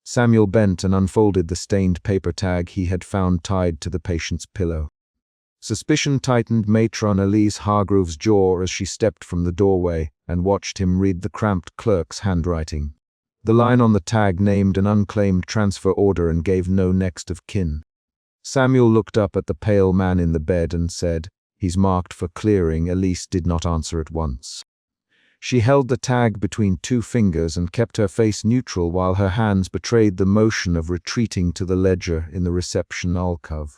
Samuel bent and unfolded the stained paper tag he had found tied to the patient's pillow. Suspicion tightened matron Elise Hargrove's jaw as she stepped from the doorway and watched him read the cramped clerk's handwriting. The line on the tag named an unclaimed transfer order and gave no next of kin. Samuel looked up at the pale man in the bed and said, "He's marked for clearing." Elise did not answer at once. She held the tag between two fingers and kept her face neutral while her hands betrayed the motion of retreating to the ledger in the reception alcove.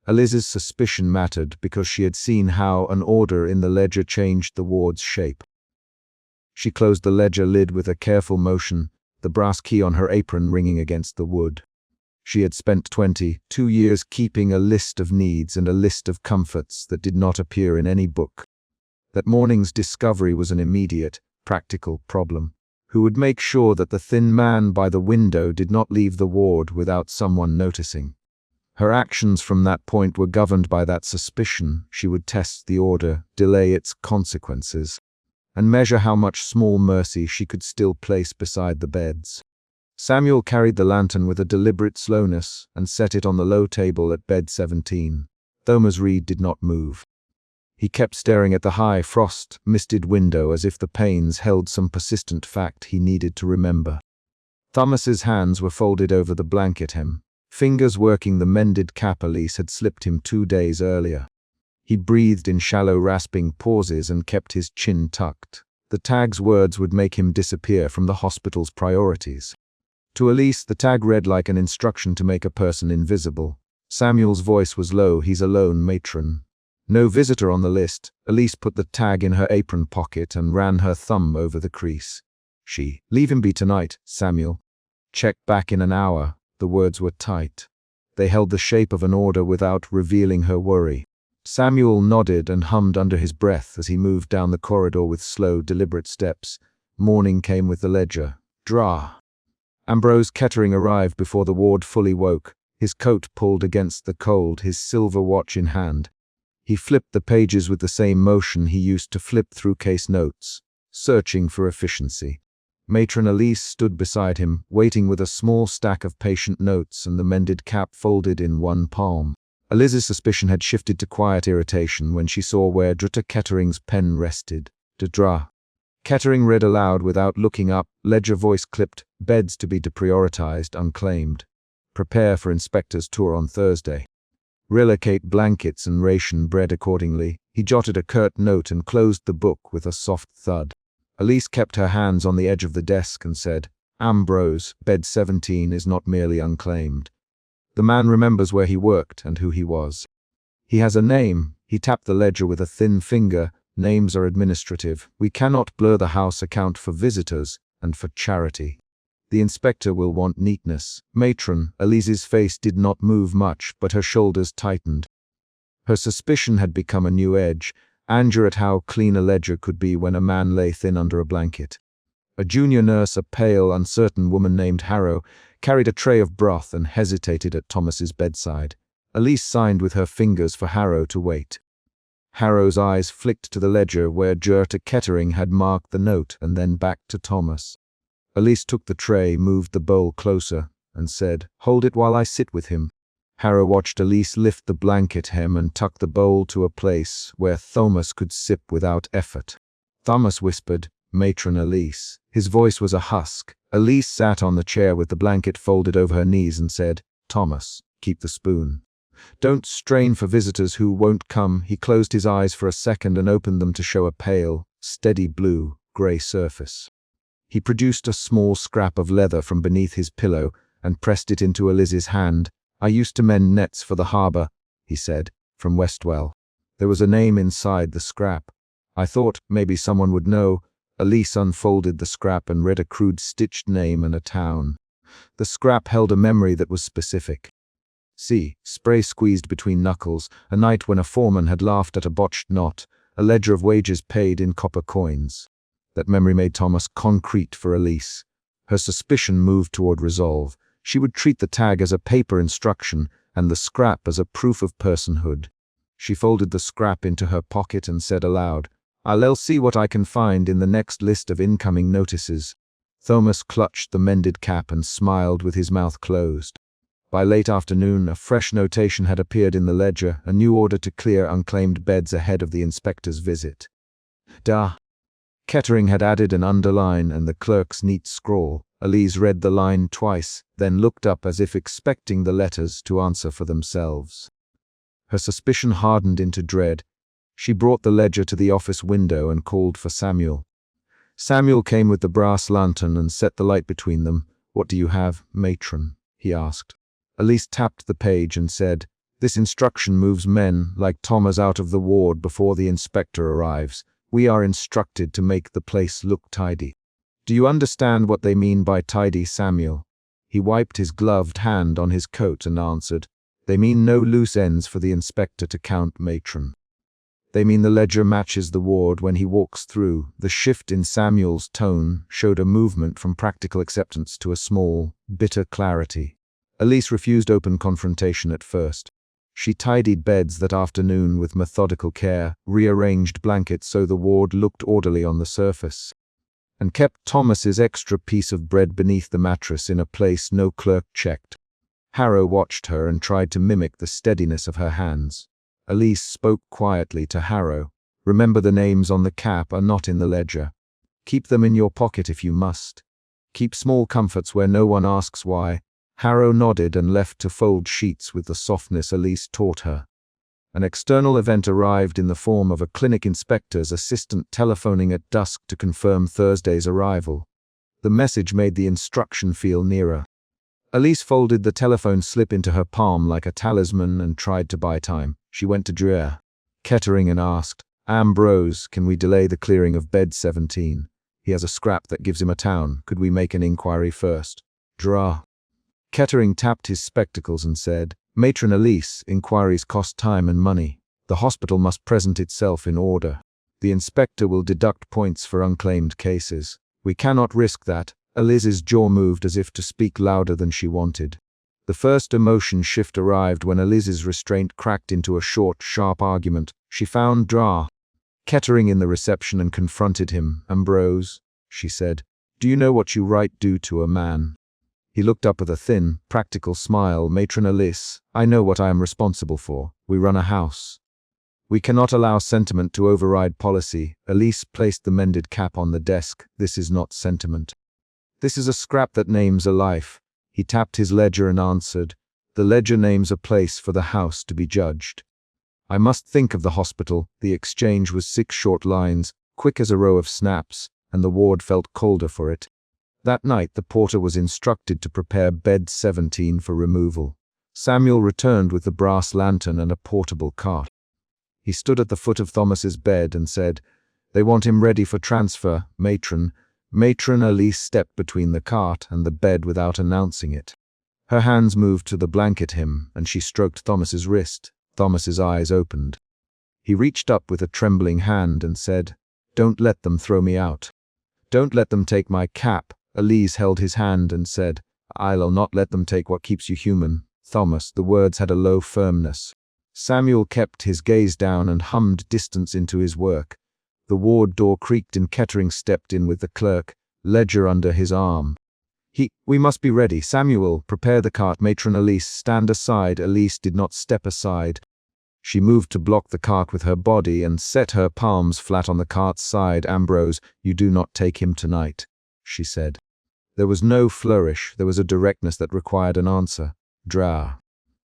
Elise's suspicion mattered because she had seen how an order in the ledger changed the ward's shape. She closed the ledger lid with a careful motion, the brass key on her apron ringing against the wood. She had spent 22 years keeping a list of needs and a list of comforts that did not appear in any book. That morning's discovery was an immediate, practical problem. Who would make sure that the thin man by the window did not leave the ward without someone noticing? Her actions from that point were governed by that suspicion. She would test the order, delay its consequences, and measure how much small mercy she could still place beside the beds. Samuel carried the lantern with a deliberate slowness and set it on the low table at bed 17. Thomas Reed did not move. He kept staring at the high, frost-misted window as if the panes held some persistent fact he needed to remember. Thomas's hands were folded over the blanket hem, fingers working the mended cap Elise had slipped him 2 days earlier. He breathed in shallow, rasping pauses and kept his chin tucked. The tag's words would make him disappear from the hospital's priorities. To Elise, the tag read like an instruction to make a person invisible. Samuel's voice was low. "He's alone, matron." No visitor on the list. Elise put the tag in her apron pocket and ran her thumb over the crease. "Leave him be tonight, Samuel. Check back in an hour." The words were tight. They held the shape of an order without revealing her worry. Samuel nodded and hummed under his breath as he moved down the corridor with slow, deliberate steps. Morning came with the ledger. Drah. Ambrose Kettering arrived before the ward fully woke, his coat pulled against the cold, his silver watch in hand. He flipped the pages with the same motion he used to flip through case notes, searching for efficiency. Matron Elise stood beside him, waiting with a small stack of patient notes and the mended cap folded in one palm. Elise's suspicion had shifted to quiet irritation when she saw where Dr. Kettering's pen rested. Dra. Kettering read aloud without looking up, ledger voice clipped, "Beds to be deprioritized, unclaimed. Prepare for inspector's tour on Thursday. Relocate blankets and ration bread accordingly." He jotted a curt note and closed the book with a soft thud. Elise kept her hands on the edge of the desk and said, "Ambrose, bed 17 is not merely unclaimed. The man remembers where he worked and who he was. He has a name." He tapped the ledger with a thin finger. "Names are administrative. We cannot blur the house account for visitors and for charity. The inspector will want neatness." Matron Elise's face did not move much, but her shoulders tightened. Her suspicion had become a new edge, anger at how clean a ledger could be when a man lay thin under a blanket. A junior nurse, a pale, uncertain woman named Harrow, carried a tray of broth and hesitated at Thomas's bedside. Elise signed with her fingers for Harrow to wait. Harrow's eyes flicked to the ledger where Dr. Kettering had marked the note and then back to Thomas. Elise took the tray, moved the bowl closer, and said, "Hold it while I sit with him." Harrow watched Elise lift the blanket hem and tuck the bowl to a place where Thomas could sip without effort. Thomas whispered, "Matron Elise." His voice was a husk. Elise sat on the chair with the blanket folded over her knees and said, "Thomas, keep the spoon. Don't strain for visitors who won't come." He closed his eyes for a second and opened them to show a pale, steady blue, grey surface. He produced a small scrap of leather from beneath his pillow and pressed it into Elise's hand. "I used to mend nets for the harbour," he said, "from Westwell." There was a name inside the scrap. "I thought maybe someone would know." Elise unfolded the scrap and read a crude stitched name and a town. The scrap held a memory that was specific. Spray squeezed between knuckles, a night when a foreman had laughed at a botched knot, a ledger of wages paid in copper coins. That memory made Thomas concrete for Elise. Her suspicion moved toward resolve. She would treat the tag as a paper instruction and the scrap as a proof of personhood. She folded the scrap into her pocket and said aloud, "I'll see what I can find in the next list of incoming notices." Thomas clutched the mended cap and smiled with his mouth closed. By late afternoon, a fresh notation had appeared in the ledger, a new order to clear unclaimed beds ahead of the inspector's visit. Kettering had added an underline and the clerk's neat scrawl. Elise read the line twice, then looked up as if expecting the letters to answer for themselves. Her suspicion hardened into dread. She brought the ledger to the office window and called for Samuel. Samuel came with the brass lantern and set the light between them. "What do you have, matron?" he asked. Elise tapped the page and said, "This instruction moves men like Thomas out of the ward before the inspector arrives. We are instructed to make the place look tidy." "Do you understand what they mean by tidy, Samuel?" He wiped his gloved hand on his coat and answered, "They mean no loose ends for the inspector to count, matron. They mean the ledger matches the ward when he walks through." The shift in Samuel's tone showed a movement from practical acceptance to a small, bitter clarity. Elise refused open confrontation at first. She tidied beds that afternoon with methodical care, rearranged blankets so the ward looked orderly on the surface, and kept Thomas's extra piece of bread beneath the mattress in a place no clerk checked. Harrow watched her and tried to mimic the steadiness of her hands. Elise spoke quietly to Harrow. "Remember, the names on the cap are not in the ledger. Keep them in your pocket if you must. Keep small comforts where no one asks why." Harrow nodded and left to fold sheets with the softness Elise taught her. An external event arrived in the form of a clinic inspector's assistant telephoning at dusk to confirm Thursday's arrival. The message made the instruction feel nearer. Elise folded the telephone slip into her palm like a talisman and tried to buy time. She went to Kettering and asked, "Ambrose, can we delay the clearing of bed 17? He has a scrap that gives him a town. Could we make an inquiry first?" Kettering tapped his spectacles and said, "Matron Elise, inquiries cost time and money. The hospital must present itself in order. The inspector will deduct points for unclaimed cases. We cannot risk that." Elise's jaw moved as if to speak louder than she wanted. The first emotion shift arrived when Elise's restraint cracked into a short, sharp argument. She found Kettering in the reception and confronted him. "Ambrose," she said, "do you know what you right do to a man?" He looked up with a thin, practical smile. "Matron Elise, I know what I am responsible for. We run a house. We cannot allow sentiment to override policy." Elise placed the mended cap on the desk. "This is not sentiment. This is a scrap that names a life." He tapped his ledger and answered, "The ledger names a place for the house to be judged. I must think of the hospital." The exchange was 6 short lines, quick as a row of snaps, and the ward felt colder for it. That night, the porter was instructed to prepare bed 17 for removal. Samuel returned with the brass lantern and a portable cart. He stood at the foot of Thomas's bed and said, "They want him ready for transfer, matron." Matron Elise stepped between the cart and the bed without announcing it. Her hands moved to the blanket hem, and she stroked Thomas's wrist. Thomas's eyes opened. He reached up with a trembling hand and said, "Don't let them throw me out. Don't let them take my cap." Elise held his hand and said, "I'll not let them take what keeps you human, Thomas." The words had a low firmness. Samuel kept his gaze down and hummed distance into his work. The ward door creaked and Kettering stepped in with the clerk, ledger under his arm. "We must be ready. Samuel, prepare the cart." Matron Elise, stand aside." Elise did not step aside. She moved to block the cart with her body and set her palms flat on the cart's side. "Ambrose, you do not take him tonight," she said. There was no flourish, there was a directness that required an answer.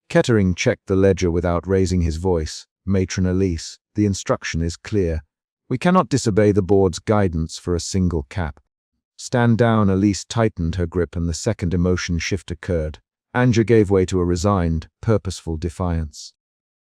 Kettering checked the ledger without raising his voice. "Matron Elise, the instruction is clear. We cannot disobey the board's guidance for a single cap." "Stand down." Elise tightened her grip and the second emotion shift occurred. Anger gave way to a resigned, purposeful defiance.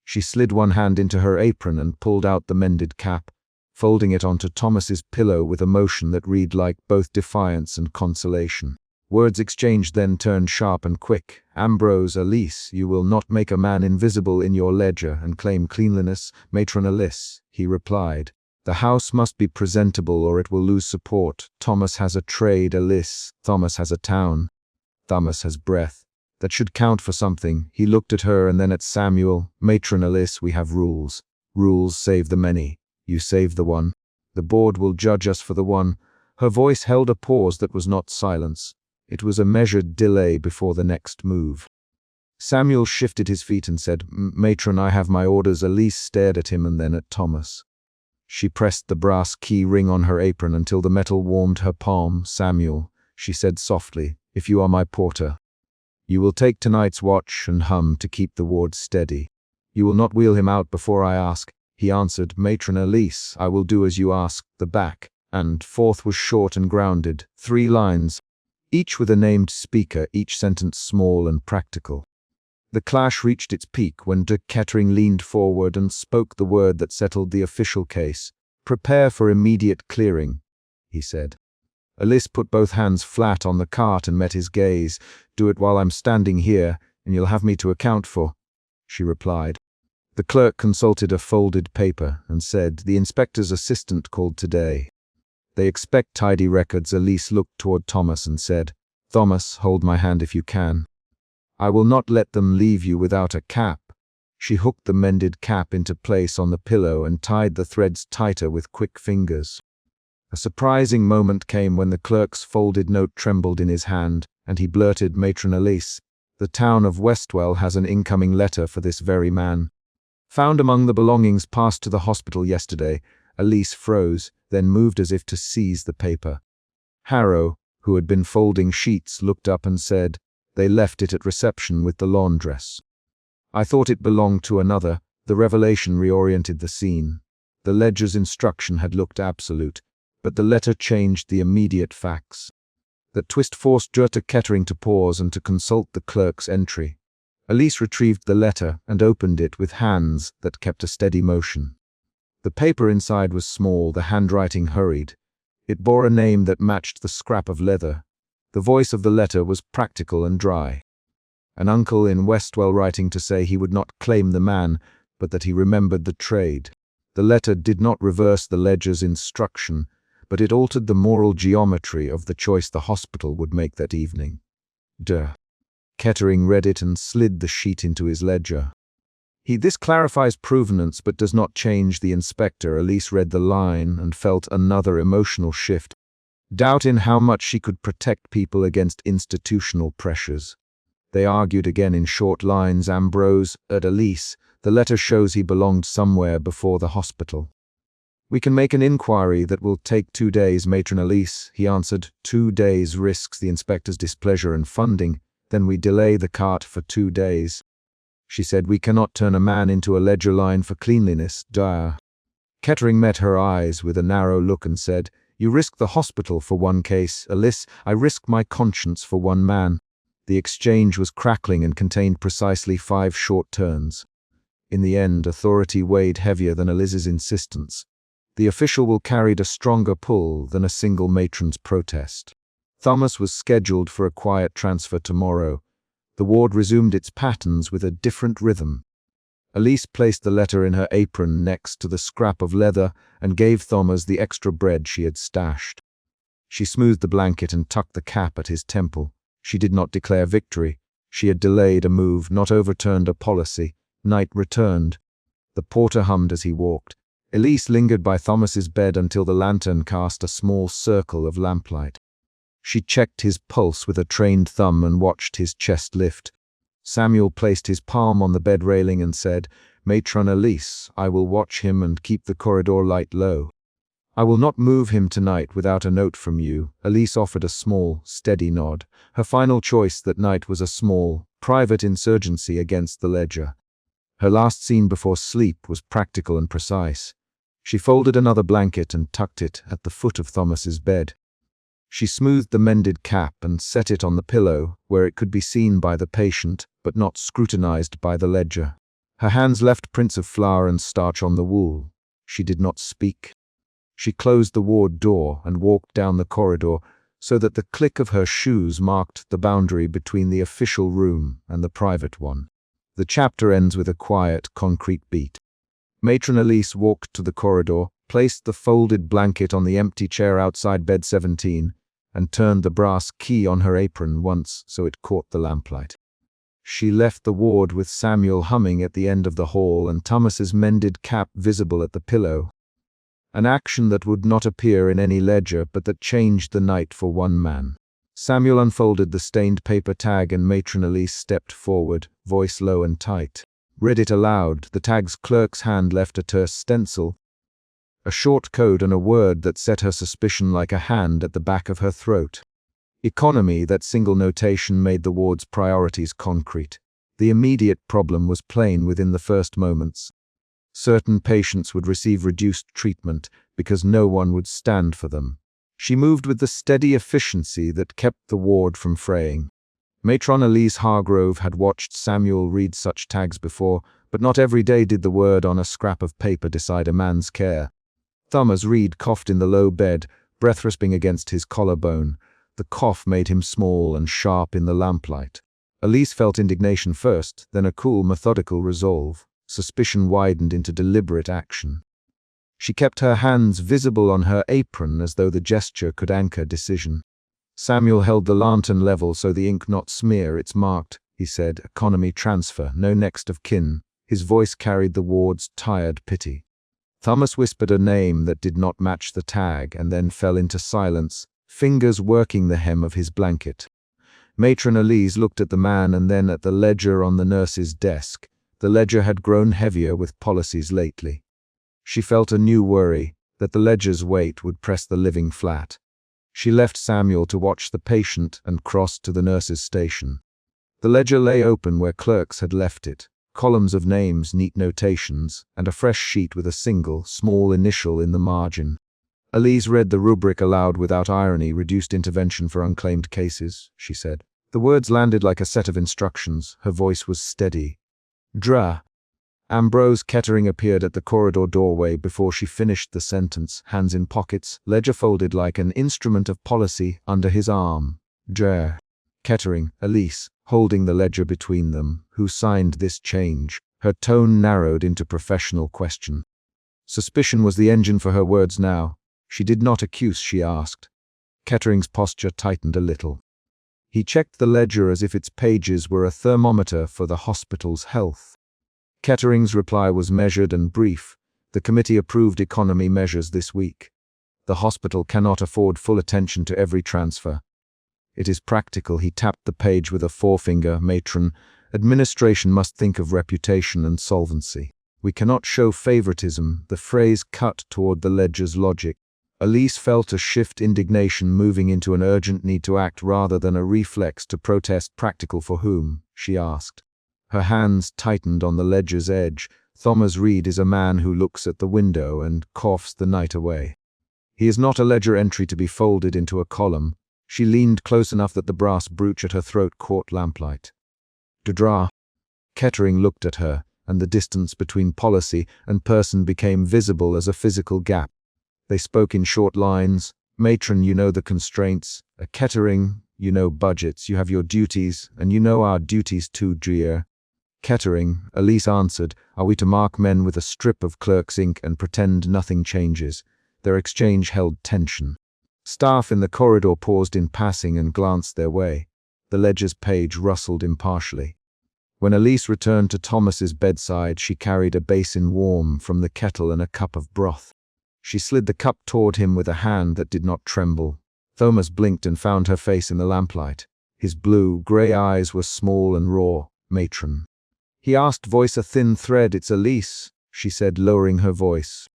She slid one hand into her apron and pulled out the mended cap, folding it onto Thomas's pillow with a motion that read like both defiance and consolation. Words exchanged then turned sharp and quick. "Ambrose Elise, you will not make a man invisible in your ledger and claim cleanliness." "Matron Elise," he replied, "the house must be presentable or it will lose support. Thomas has a trade, Elise. Thomas has a town. Thomas has breath. That should count for something." He looked at her and then at Samuel. "Matron Elise, we have rules. Rules save the many. You save the one. The board will judge us for the one. Her voice held a pause that was not silence. It was a measured delay before the next move. Samuel shifted his feet and said, "Matron, I have my orders." Elise stared at him and then at Thomas. She pressed the brass key ring on her apron until the metal warmed her palm. "Samuel," she said softly, "if you are my porter, you will take tonight's watch and hum to keep the ward steady. You will not wheel him out before I ask." He answered, "Matron Elise, I will do as you ask." The back and forth was short and grounded, 3 lines, each with a named speaker, each sentence small and practical. The clash reached its peak when de Kettering leaned forward and spoke the word that settled the official case. "Prepare for immediate clearing," he said. Elise put both hands flat on the cart and met his gaze. "Do it while I'm standing here, and you'll have me to account for," she replied. The clerk consulted a folded paper and said, "The inspector's assistant called today. They expect tidy records." Elise looked toward Thomas and said, "Thomas, hold my hand if you can. I will not let them leave you without a cap." She hooked the mended cap into place on the pillow and tied the threads tighter with quick fingers. A surprising moment came when the clerk's folded note trembled in his hand, and he blurted, "Matron Elise, the town of Westwell has an incoming letter for this very man. Found among the belongings passed to the hospital yesterday." Elise froze, then moved as if to seize the paper. Harrow, who had been folding sheets, looked up and said, "They left it at reception with the laundress." "I thought it belonged to another." The revelation reoriented the scene. The ledger's instruction had looked absolute, but the letter changed the immediate facts. That twist forced de Kettering to pause and to consult the clerk's entry. Elise retrieved the letter and opened it with hands that kept a steady motion. The paper inside was small, the handwriting hurried. It bore a name that matched the scrap of leather. The voice of the letter was practical and dry. An uncle in Westwell writing to say he would not claim the man, but that he remembered the trade. The letter did not reverse the ledger's instruction, but it altered the moral geometry of the choice the hospital would make that evening. De Kettering read it and slid the sheet into his ledger. This clarifies provenance but does not change the inspector." Elise read the line and felt another emotional shift. Doubt in how much she could protect people against institutional pressures. They argued again in short lines. Ambrose, at Elise, the letter shows he belonged somewhere before the hospital. "We can make an inquiry that will take 2 days, Matron Elise," he answered. 2 days risks the inspector's displeasure and funding. "Then we delay the cart for 2 days. She said, "We cannot turn a man into a ledger line for cleanliness." Kettering met her eyes with a narrow look and said, "You risk the hospital for 1 case. Elise, I risk my conscience for 1 man." The exchange was crackling and contained precisely 5 short turns. In the end, authority weighed heavier than Elise's insistence. The official will carried a stronger pull than a single matron's protest. Thomas was scheduled for a quiet transfer tomorrow. The ward resumed its patterns with a different rhythm. Elise placed the letter in her apron next to the scrap of leather and gave Thomas the extra bread she had stashed. She smoothed the blanket and tucked the cap at his temple. She did not declare victory. She had delayed a move, not overturned a policy. Night returned. The porter hummed as he walked. Elise lingered by Thomas's bed until the lantern cast a small circle of lamplight. She checked his pulse with a trained thumb and watched his chest lift. Samuel placed his palm on the bed railing and said, "Matron Elise, I will watch him and keep the corridor light low. I will not move him tonight without a note from you." Elise offered a small, steady nod. Her final choice that night was a small, private insurgency against the ledger. Her last scene before sleep was practical and precise. She folded another blanket and tucked it at the foot of Thomas's bed. She smoothed the mended cap and set it on the pillow, where it could be seen by the patient, but not scrutinized by the ledger. Her hands left prints of flour and starch on the wool. She did not speak. She closed the ward door and walked down the corridor so that the click of her shoes marked the boundary between the official room and the private one. The chapter ends with a quiet, concrete beat. Matron Elise walked to the corridor, placed the folded blanket on the empty chair outside bed 17, and turned the brass key on her apron once so it caught the lamplight. She left the ward with Samuel humming at the end of the hall and Thomas's mended cap visible at the pillow. An action that would not appear in any ledger but that changed the night for one man. Samuel unfolded the stained paper tag and Matron Elise stepped forward, voice low and tight. Read it aloud. The tag's clerk's hand left a terse stencil, a short code and a word that set her suspicion like a hand at the back of her throat. Economy. That single notation made the ward's priorities concrete. The immediate problem was plain within the first moments. Certain patients would receive reduced treatment because no one would stand for them. She moved with the steady efficiency that kept the ward from fraying. Matron Elise Hargrove had watched Samuel read such tags before, but not every day did the word on a scrap of paper decide a man's care. Thomas Reed coughed in the low bed, breath rasping against his collarbone. The cough made him small and sharp in the lamplight. Elise felt indignation first, then a cool, methodical resolve. Suspicion widened into deliberate action. She kept her hands visible on her apron as though the gesture could anchor decision. Samuel held the lantern level so the ink not smear. It's marked, he said, economy transfer, no next of kin. His voice carried the ward's tired pity. Thomas whispered a name that did not match the tag and then fell into silence, fingers working the hem of his blanket. Matron Elise looked at the man and then at the ledger on the nurse's desk. The ledger had grown heavier with policies lately. She felt a new worry, that the ledger's weight would press the living flat. She left Samuel to watch the patient and crossed to the nurse's station. The ledger lay open where clerks had left it, columns of names, neat notations, and a fresh sheet with a single, small initial in the margin. Elise read the rubric aloud without irony. Reduced intervention for unclaimed cases, she said. The words landed like a set of instructions. Her voice was steady. Dra. Ambrose Kettering appeared at the corridor doorway before she finished the sentence, hands in pockets, ledger folded like an instrument of policy under his arm. Dra. Kettering, Elise, holding the ledger between them, who signed this change. Her tone narrowed into professional question. Suspicion was the engine for her words now. She did not accuse, she asked. Kettering's posture tightened a little. He checked the ledger as if its pages were a thermometer for the hospital's health. Kettering's reply was measured and brief. The committee approved economy measures this week. The hospital cannot afford full attention to every transfer. It is practical. He tapped the page with a forefinger. Matron, administration must think of reputation and solvency. We cannot show favoritism. The phrase cut toward the ledger's logic. Elise felt a shift, indignation moving into an urgent need to act rather than a reflex to protest. Practical for whom? She asked. Her hands tightened on the ledger's edge. Thomas Reed is a man who looks at the window and coughs the night away. He is not a ledger entry to be folded into a column. She leaned close enough that the brass brooch at her throat caught lamplight. Dudra. Kettering looked at her, and the distance between policy and person became visible as a physical gap. They spoke in short lines. Matron, you know the constraints. Kettering, you know budgets, you have your duties, and you know our duties too, dear. Kettering, Elise answered, are we to mark men with a strip of clerk's ink and pretend nothing changes? Their exchange held tension. Staff in the corridor paused in passing and glanced their way. The ledger's page rustled impartially. When Elise returned to Thomas's bedside, she carried a basin warm from the kettle and a cup of broth. She slid the cup toward him with a hand that did not tremble. Thomas blinked and found her face in the lamplight. His blue, grey eyes were small and raw. Matron. He asked, voice a thin thread. It's Elise, she said, lowering her voice.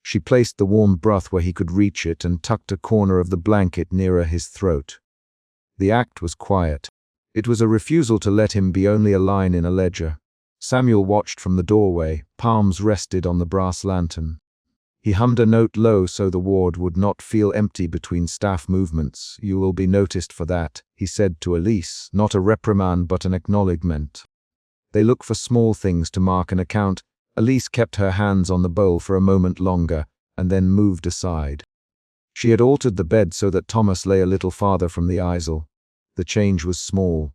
She placed the warm broth where he could reach it and tucked a corner of the blanket nearer his throat. The act was quiet. It was a refusal to let him be only a line in a ledger. Samuel watched from the doorway, palms rested on the brass lantern. He hummed a note low so the ward would not feel empty between staff movements. You will be noticed for that, he said to Elise, not a reprimand but an acknowledgement. They look for small things to mark an account. Elise kept her hands on the bowl for a moment longer, and then moved aside. She had altered the bed so that Thomas lay a little farther from the easel. The change was small.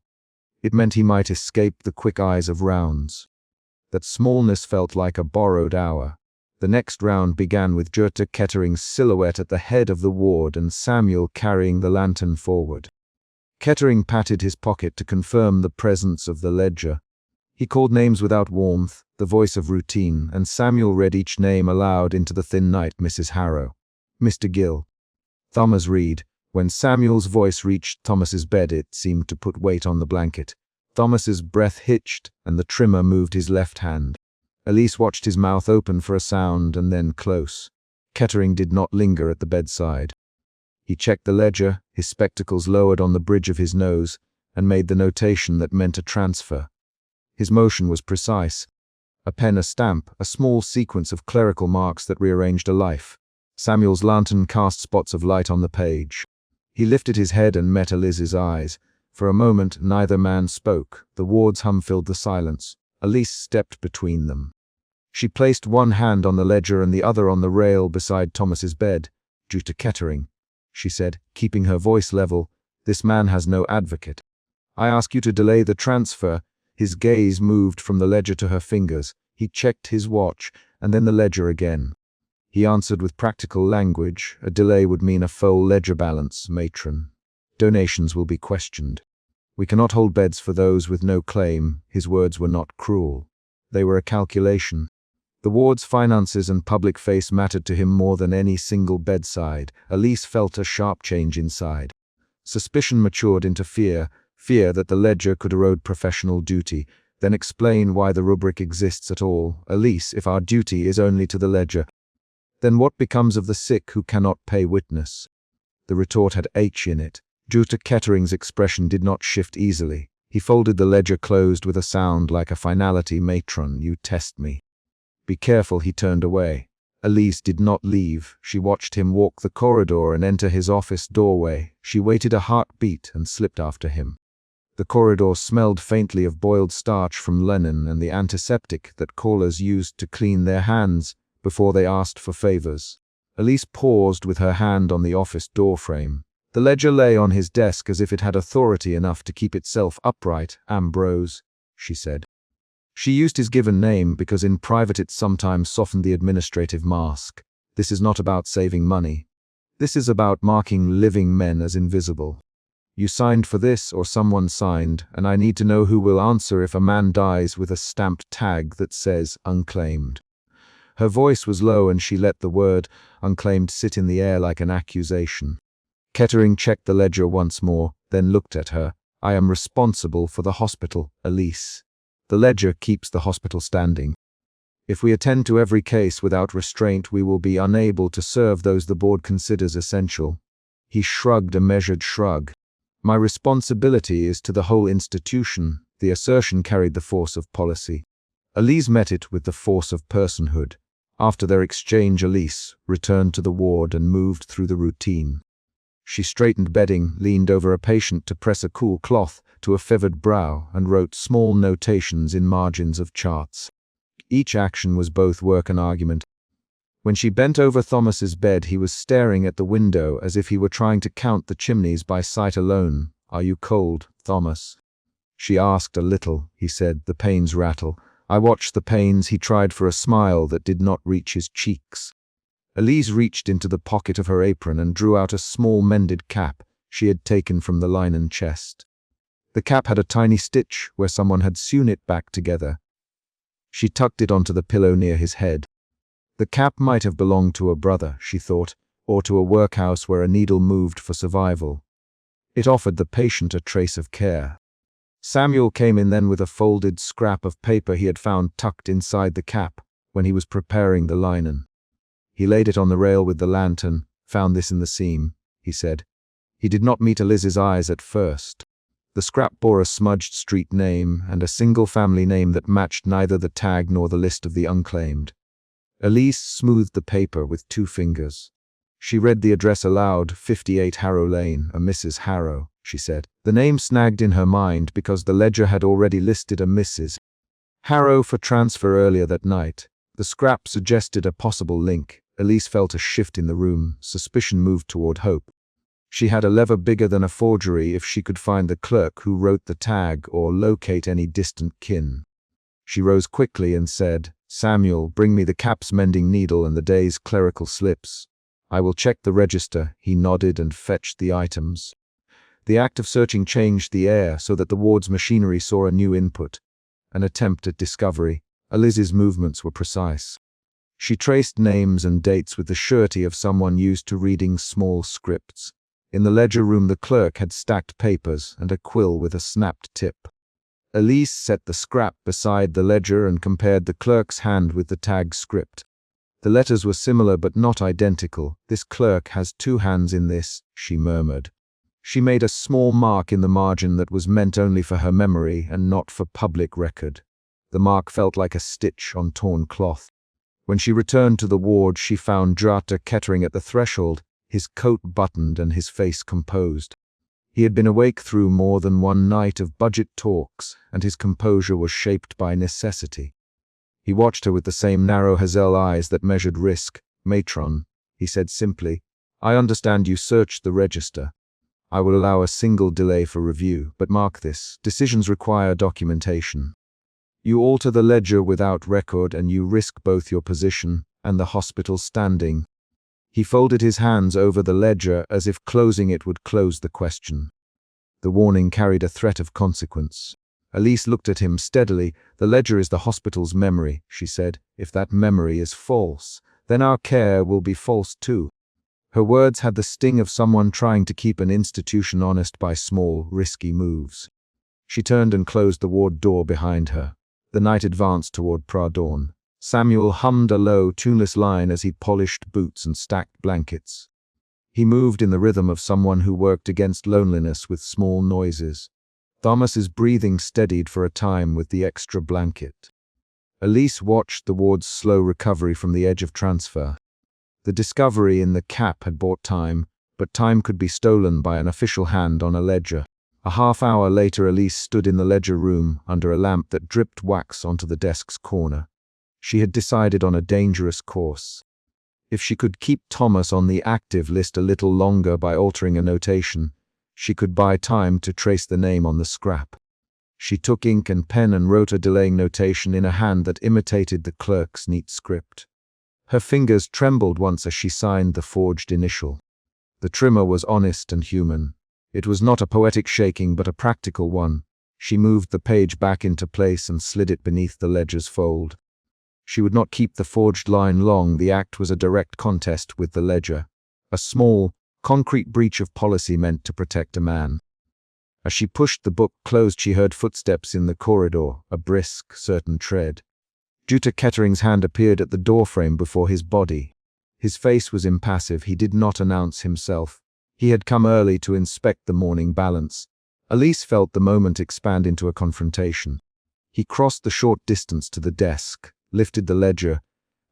It meant he might escape the quick eyes of rounds. That smallness felt like a borrowed hour. The next round began with Jutta Kettering's silhouette at the head of the ward and Samuel carrying the lantern forward. Kettering patted his pocket to confirm the presence of the ledger. He called names without warmth, the voice of routine, and Samuel read each name aloud into the thin night. Mrs. Harrow. Mr. Gill. Thomas Reed. When Samuel's voice reached Thomas's bed, it seemed to put weight on the blanket. Thomas's breath hitched, and the trimmer moved his left hand. Elise watched his mouth open for a sound and then close. Kettering did not linger at the bedside. He checked the ledger, his spectacles lowered on the bridge of his nose, and made the notation that meant a transfer. His motion was precise. A pen, a stamp, a small sequence of clerical marks that rearranged a life. Samuel's lantern cast spots of light on the page. He lifted his head and met Elise's eyes. For a moment, neither man spoke. The ward's hum filled the silence. Elise stepped between them. She placed one hand on the ledger and the other on the rail beside Thomas's bed. "Due to Kettering," she said, keeping her voice level, "this man has no advocate. I ask you to delay the transfer." His gaze moved from the ledger to her fingers. He checked his watch, and then the ledger again. He answered with practical language. "A delay would mean a full ledger balance, matron. Donations will be questioned. We cannot hold beds for those with no claim." His words were not cruel. They were a calculation. The ward's finances and public face mattered to him more than any single bedside. Elise felt a sharp change inside. Suspicion matured into fear that the ledger could erode professional duty, then explain why the rubric exists at all. "Elise, if our duty is only to the ledger, then what becomes of the sick who cannot pay witness?" The retort had H in it. Due to Kettering's expression did not shift easily. He folded the ledger closed with a sound like a finality. "Matron, you test me. Be careful." He turned away. Elise did not leave. She watched him walk the corridor and enter his office doorway. She waited a heartbeat and slipped after him. The corridor smelled faintly of boiled starch from linen and the antiseptic that callers used to clean their hands before they asked for favors. Elise paused with her hand on the office doorframe. The ledger lay on his desk as if it had authority enough to keep itself upright. "Ambrose," she said. She used his given name because in private it sometimes softened the administrative mask. "This is not about saving money. This is about marking living men as invisible. You signed for this, or someone signed, and I need to know who will answer if a man dies with a stamped tag that says unclaimed." Her voice was low and she let the word unclaimed sit in the air like an accusation. Kettering checked the ledger once more, then looked at her. "I am responsible for the hospital, Elise. The ledger keeps the hospital standing. If we attend to every case without restraint, we will be unable to serve those the board considers essential." He shrugged a measured shrug. "My responsibility is to the whole institution." The assertion carried the force of policy. Elise met it with the force of personhood. After their exchange, Elise returned to the ward and moved through the routine. She straightened bedding, leaned over a patient to press a cool cloth to a fevered brow, and wrote small notations in margins of charts. Each action was both work and argument. When she bent over Thomas's bed, he was staring at the window as if he were trying to count the chimneys by sight alone. "Are you cold, Thomas?" She asked. "A little," he said, the pains rattle. I watched the pains. He tried for a smile that did not reach his cheeks. Elise reached into the pocket of her apron and drew out a small mended cap she had taken from the linen chest. The cap had a tiny stitch where someone had sewn it back together. She tucked it onto the pillow near his head. The cap might have belonged to a brother, she thought, or to a workhouse where a needle moved for survival. It offered the patient a trace of care. Samuel came in then with a folded scrap of paper he had found tucked inside the cap when he was preparing the linen. He laid it on the rail with the lantern. "Found this in the seam," he said. He did not meet Eliz's eyes at first. The scrap bore a smudged street name and a single family name that matched neither the tag nor the list of the unclaimed. Elise smoothed the paper with 2 fingers. She read the address aloud. 58 Harrow Lane, a Mrs. Harrow, she said. The name snagged in her mind because the ledger had already listed a Mrs. Harrow for transfer earlier that night. The scrap suggested a possible link. Elise felt a shift in the room. Suspicion moved toward hope. She had a lever bigger than a forgery if she could find the clerk who wrote the tag or locate any distant kin. She rose quickly and said, "Samuel, bring me the cap's mending needle and the day's clerical slips. I will check the register." He nodded and fetched the items. The act of searching changed the air so that the ward's machinery saw a new input, an attempt at discovery, Eliz's movements were precise. She traced names and dates with the surety of someone used to reading small scripts. In the ledger room, the clerk had stacked papers and a quill with a snapped tip. Elise set the scrap beside the ledger and compared the clerk's hand with the tag script. The letters were similar but not identical. "This clerk has two hands in this," she murmured. She made a small mark in the margin that was meant only for her memory and not for public record. The mark felt like a stitch on torn cloth. When she returned to the ward, she found Dr. Kettering at the threshold, his coat buttoned and his face composed. He had been awake through more than one night of budget talks, and his composure was shaped by necessity. He watched her with the same narrow hazel eyes that measured risk. "Matron," he said simply, "I understand you searched the register. I will allow a single delay for review, but mark this: decisions require documentation. You alter the ledger without record, and you risk both your position and the hospital's standing." He folded his hands over the ledger as if closing it would close the question. The warning carried a threat of consequence. Elise looked at him steadily. "The ledger is the hospital's memory," she said. "If that memory is false, then our care will be false too." Her words had the sting of someone trying to keep an institution honest by small, risky moves. She turned and closed the ward door behind her. The night advanced toward dawn. Samuel hummed a low, tuneless line as he polished boots and stacked blankets. He moved in the rhythm of someone who worked against loneliness with small noises. Thomas's breathing steadied for a time with the extra blanket. Elise watched the ward's slow recovery from the edge of transfer. The discovery in the cap had bought time, but time could be stolen by an official hand on a ledger. A half-hour later, Elise stood in the ledger room under a lamp that dripped wax onto the desk's corner. She had decided on a dangerous course. If she could keep Thomas on the active list a little longer by altering a notation, she could buy time to trace the name on the scrap. She took ink and pen and wrote a delaying notation in a hand that imitated the clerk's neat script. Her fingers trembled once as she signed the forged initial. The trimmer was honest and human. It was not a poetic shaking, but a practical one. She moved the page back into place and slid it beneath the ledger's fold. She would not keep the forged line long. The act was a direct contest with the ledger, a small, concrete breach of policy meant to protect a man. As she pushed the book closed, she heard footsteps in the corridor, a brisk, certain tread. Dr. Kettering's hand appeared at the doorframe before his body. His face was impassive. He did not announce himself. He had come early to inspect the morning balance. Elise felt the moment expand into a confrontation. He crossed the short distance to the desk, lifted the ledger,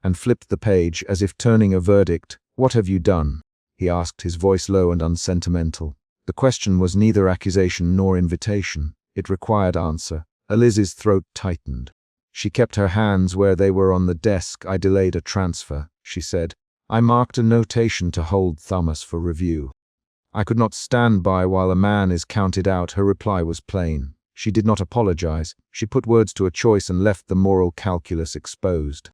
and flipped the page as if turning a verdict. "What have you done?" he asked, his voice low and unsentimental. The question was neither accusation nor invitation. It required answer. Elise's throat tightened. She kept her hands where they were on the desk. "I delayed a transfer," she said. "I marked a notation to hold Thomas for review. I could not stand by while a man is counted out." Her reply was plain. She did not apologize. She put words to a choice and left the moral calculus exposed.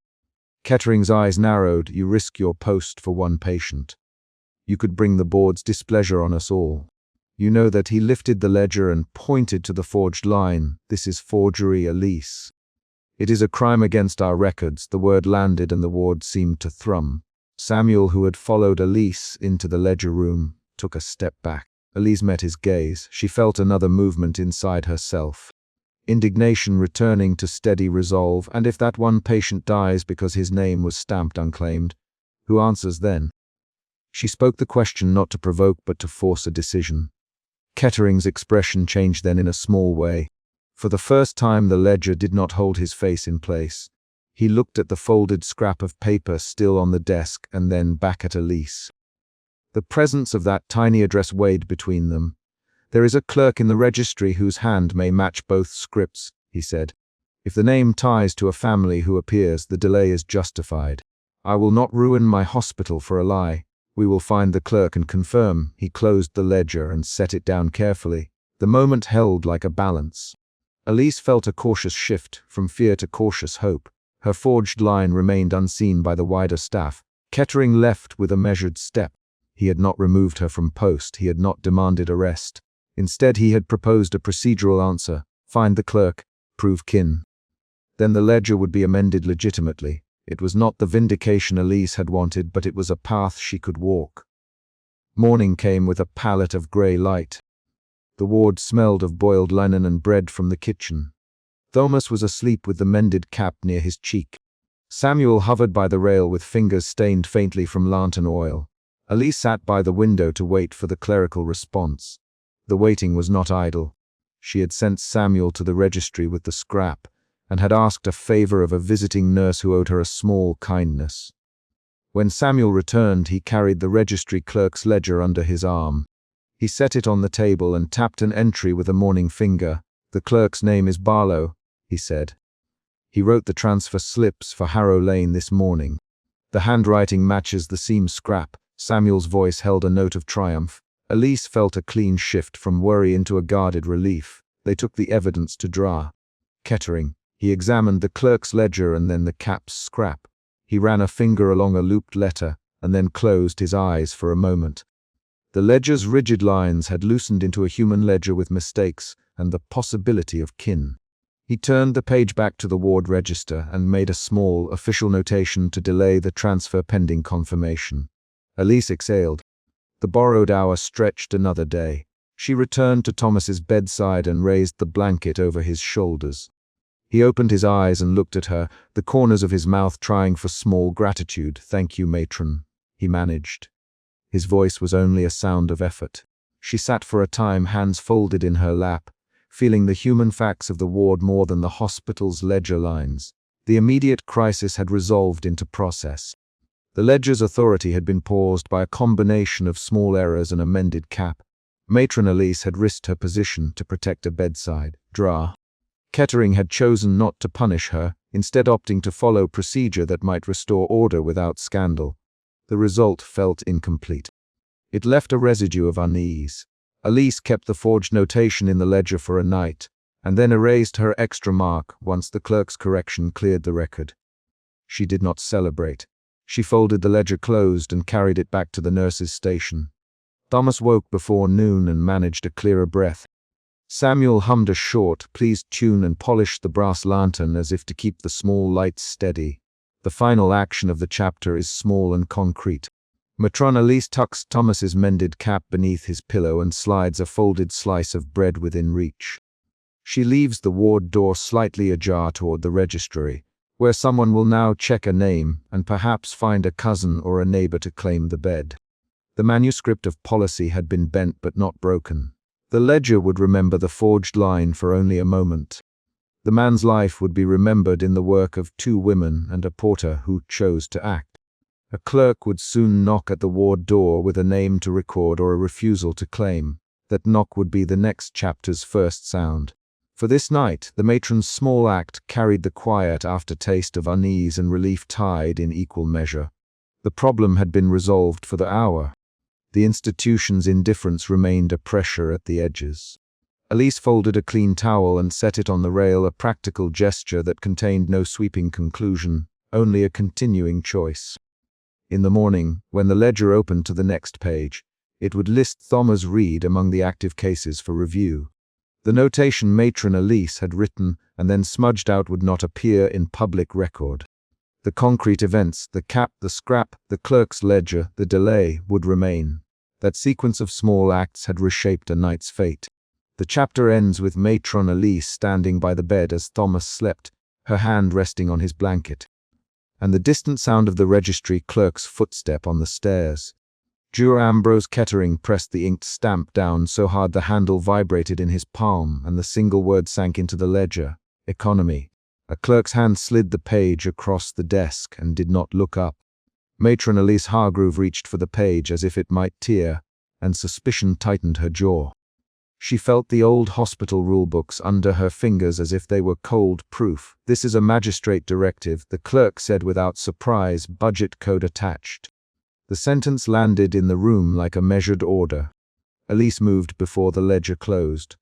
Kettering's eyes narrowed. "You risk your post for one patient. You could bring the board's displeasure on us all. You know that." He lifted the ledger and pointed to the forged line. "This is forgery, Elise. It is a crime against our records." The word landed and the ward seemed to thrum. Samuel, who had followed Elise into the ledger room, took a step back. Elise met his gaze. She felt another movement inside herself. Indignation returning to steady resolve. And if that one patient dies because his name was stamped unclaimed, who answers then? She spoke the question not to provoke but to force a decision. Kettering's expression changed then in a small way. For the first time the ledger did not hold his face in place. He looked at the folded scrap of paper still on the desk and then back at Elise. The presence of that tiny address weighed between them. "There is a clerk in the registry whose hand may match both scripts," he said. "If the name ties to a family who appears, the delay is justified. I will not ruin my hospital for a lie. We will find the clerk and confirm." He closed the ledger and set it down carefully. The moment held like a balance. Elise felt a cautious shift, from fear to cautious hope. Her forged line remained unseen by the wider staff. Kettering left with a measured step. He had not removed her from post. He had not demanded arrest. Instead, he had proposed a procedural answer: find the clerk, prove kin. Then the ledger would be amended legitimately. It was not the vindication Elise had wanted, but it was a path she could walk. Morning came with a palette of grey light. The ward smelled of boiled linen and bread from the kitchen. Thomas was asleep with the mended cap near his cheek. Samuel hovered by the rail with fingers stained faintly from lantern oil. Elise sat by the window to wait for the clerical response. The waiting was not idle. She had sent Samuel to the registry with the scrap, and had asked a favor of a visiting nurse who owed her a small kindness. When Samuel returned, he carried the registry clerk's ledger under his arm. He set it on the table and tapped an entry with a morning finger. "The clerk's name is Barlow," he said. "He wrote the transfer slips for Harrow Lane this morning. The handwriting matches the seam scrap." Samuel's voice held a note of triumph. Elise felt a clean shift from worry into a guarded relief. They took the evidence to Dra. Kettering. He examined the clerk's ledger and then the cap's scrap. He ran a finger along a looped letter and then closed his eyes for a moment. The ledger's rigid lines had loosened into a human ledger with mistakes and the possibility of kin. He turned the page back to the ward register and made a small, official notation to delay the transfer pending confirmation. Elise exhaled. The borrowed hour stretched another day. She returned to Thomas's bedside and raised the blanket over his shoulders. He opened his eyes and looked at her, the corners of his mouth trying for small gratitude. "Thank you, matron," he managed. His voice was only a sound of effort. She sat for a time, hands folded in her lap, feeling the human facts of the ward more than the hospital's ledger lines. The immediate crisis had resolved into process. The ledger's authority had been paused by a combination of small errors and amended cap. Matron Elise had risked her position to protect a bedside. Dra. Kettering had chosen not to punish her, instead opting to follow procedure that might restore order without scandal. The result felt incomplete. It left a residue of unease. Elise kept the forged notation in the ledger for a night, and then erased her extra mark once the clerk's correction cleared the record. She did not celebrate. She folded the ledger closed and carried it back to the nurse's station. Thomas woke before noon and managed a clearer breath. Samuel hummed a short, pleased tune and polished the brass lantern as if to keep the small lights steady. The final action of the chapter is small and concrete. Matron Elise tucks Thomas's mended cap beneath his pillow and slides a folded slice of bread within reach. She leaves the ward door slightly ajar toward the registry, where someone will now check a name and perhaps find a cousin or a neighbor to claim the bed. The manuscript of policy had been bent but not broken. The ledger would remember the forged line for only a moment. The man's life would be remembered in the work of 2 women and a porter who chose to act. A clerk would soon knock at the ward door with a name to record or a refusal to claim. That knock would be the next chapter's first sound. For this night, the matron's small act carried the quiet aftertaste of unease and relief tied in equal measure. The problem had been resolved for the hour. The institution's indifference remained a pressure at the edges. Elise folded a clean towel and set it on the rail, a practical gesture that contained no sweeping conclusion, only a continuing choice. In the morning, when the ledger opened to the next page, it would list Thomas Reed among the active cases for review. The notation Matron Elise had written and then smudged out would not appear in public record. The concrete events, the cap, the scrap, the clerk's ledger, the delay, would remain. That sequence of small acts had reshaped a night's fate. The chapter ends with Matron Elise standing by the bed as Thomas slept, her hand resting on his blanket, and the distant sound of the registry clerk's footstep on the stairs. Juror Ambrose Kettering pressed the inked stamp down so hard the handle vibrated in his palm and the single word sank into the ledger: economy. A clerk's hand slid the page across the desk and did not look up. Matron Elise Hargrove reached for the page as if it might tear, and suspicion tightened her jaw. She felt the old hospital rulebooks under her fingers as if they were cold proof. "This is a magistrate directive," the clerk said without surprise, budget code attached. The sentence landed in the room like a measured order. Elise moved before the ledger closed.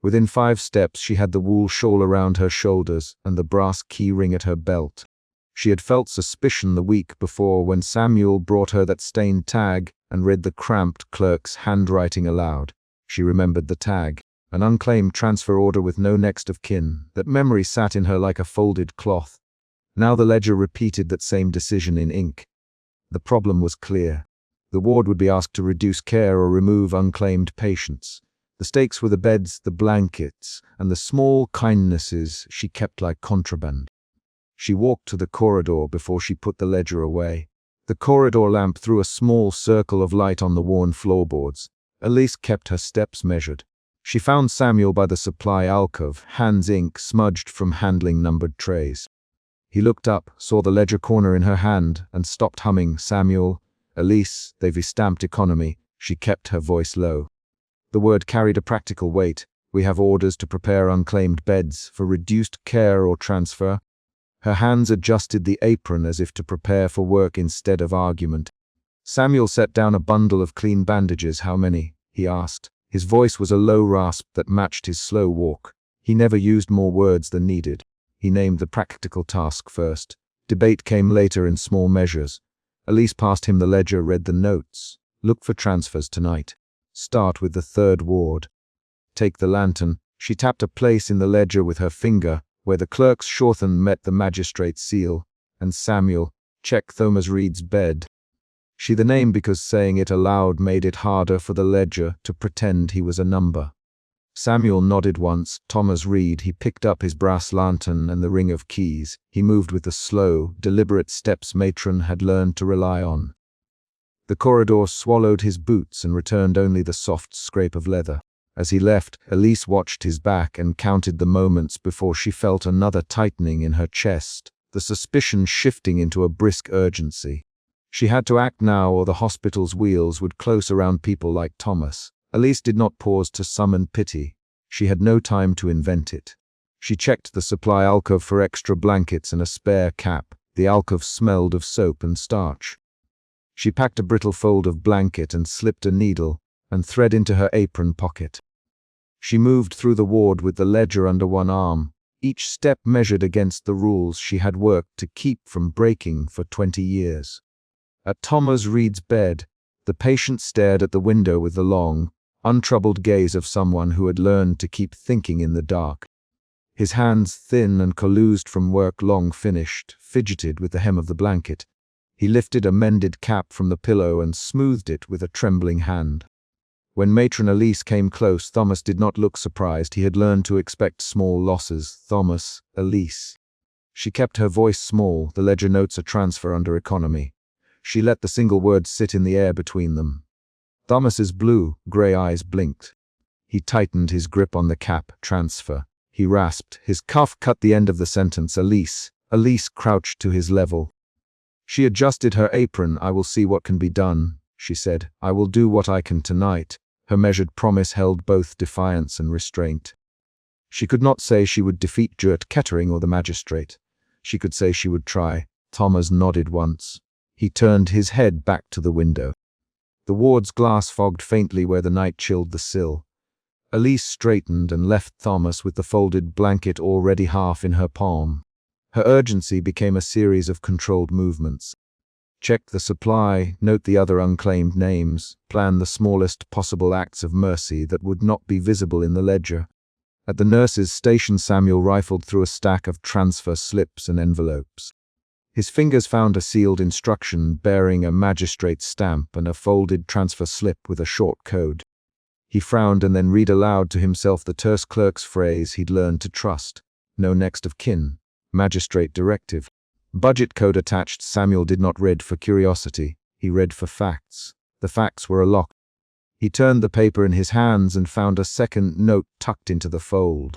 Within 5 steps she had the wool shawl around her shoulders and the brass key ring at her belt. She had felt suspicion the week before when Samuel brought her that stained tag and read the cramped clerk's handwriting aloud. She remembered the tag. An unclaimed transfer order with no next of kin. That memory sat in her like a folded cloth. Now the ledger repeated that same decision in ink. The problem was clear. The ward would be asked to reduce care or remove unclaimed patients. The stakes were the beds, the blankets, and the small kindnesses she kept like contraband. She walked to the corridor before she put the ledger away. The corridor lamp threw a small circle of light on the worn floorboards. Elise kept her steps measured. She found Samuel by the supply alcove, hands ink smudged from handling numbered trays. He looked up, saw the ledger corner in her hand, and stopped humming, "Samuel, Elise, they've stamped economy." She kept her voice low. The word carried a practical weight. "We have orders to prepare unclaimed beds for reduced care or transfer." Her hands adjusted the apron as if to prepare for work instead of argument. Samuel set down a bundle of clean bandages. "How many?" he asked. His voice was a low rasp that matched his slow walk. He never used more words than needed. He named the practical task first. Debate came later in small measures. Elise passed him the ledger, read the notes. "Look for transfers tonight. Start with the 3rd ward. Take the lantern." She tapped a place in the ledger with her finger, where the clerk's shorthand met the magistrate's seal. "And Samuel, check Thomas Reed's bed." She the name because saying it aloud made it harder for the ledger to pretend he was a number. Samuel nodded once. Thomas Reed. He picked up his brass lantern and the ring of keys. He moved with the slow, deliberate steps matron had learned to rely on. The corridor swallowed his boots and returned only the soft scrape of leather. As he left, Elise watched his back and counted the moments before she felt another tightening in her chest, the suspicion shifting into a brisk urgency. She had to act now or the hospital's wheels would close around people like Thomas. Elise did not pause to summon pity. She had no time to invent it. She checked the supply alcove for extra blankets and a spare cap. The alcove smelled of soap and starch. She packed a brittle fold of blanket and slipped a needle and thread into her apron pocket. She moved through the ward with the ledger under one arm, each step measured against the rules she had worked to keep from breaking for 20 years. At Thomas Reed's bed, the patient stared at the window with the long, untroubled gaze of someone who had learned to keep thinking in the dark. His hands, thin and calloused from work long finished, fidgeted with the hem of the blanket. He lifted a mended cap from the pillow and smoothed it with a trembling hand. When matron Elise came close, Thomas did not look surprised. He had learned to expect small losses. "Thomas, Elise." She kept her voice small. The ledger notes a transfer under economy. She let the single word sit in the air between them. Thomas's blue, grey eyes blinked. He tightened his grip on the cap. "Transfer." He rasped. His cough cut the end of the sentence. "Elise." Elise crouched to his level. She adjusted her apron. "I will see what can be done," she said. "I will do what I can tonight." Her measured promise held both defiance and restraint. She could not say she would defeat Gert Kettering or the magistrate. She could say she would try. Thomas nodded once. He turned his head back to the window. The ward's glass fogged faintly where the night chilled the sill. Elise straightened and left Thomas with the folded blanket already half in her palm. Her urgency became a series of controlled movements. Check the supply, note the other unclaimed names, plan the smallest possible acts of mercy that would not be visible in the ledger. At the nurse's station, Samuel rifled through a stack of transfer slips and envelopes. His fingers found a sealed instruction bearing a magistrate's stamp and a folded transfer slip with a short code. He frowned and then read aloud to himself the terse clerk's phrase he'd learned to trust. "No next of kin. Magistrate directive." Budget code attached. Samuel did not read for curiosity. He read for facts. The facts were a lock. He turned the paper in his hands and found a second note tucked into the fold.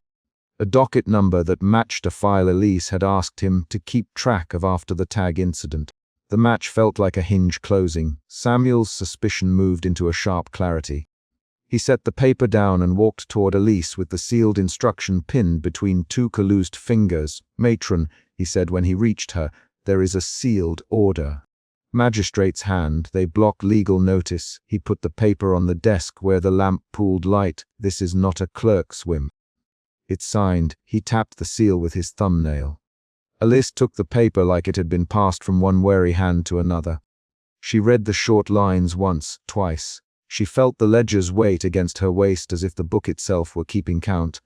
A docket number that matched a file Elise had asked him to keep track of after the tag incident. The match felt like a hinge closing. Samuel's suspicion moved into a sharp clarity. He set the paper down and walked toward Elise with the sealed instruction pinned between two calloused fingers. "Matron," he said when he reached her, "there is a sealed order." Magistrate's hand, they block legal notice. He put the paper on the desk where the lamp pooled light. "This is not a clerk's whim. It's signed." He tapped the seal with his thumbnail. Elise took the paper like it had been passed from one wary hand to another. She read the short lines once, twice. She felt the ledger's weight against her waist as if the book itself were keeping count.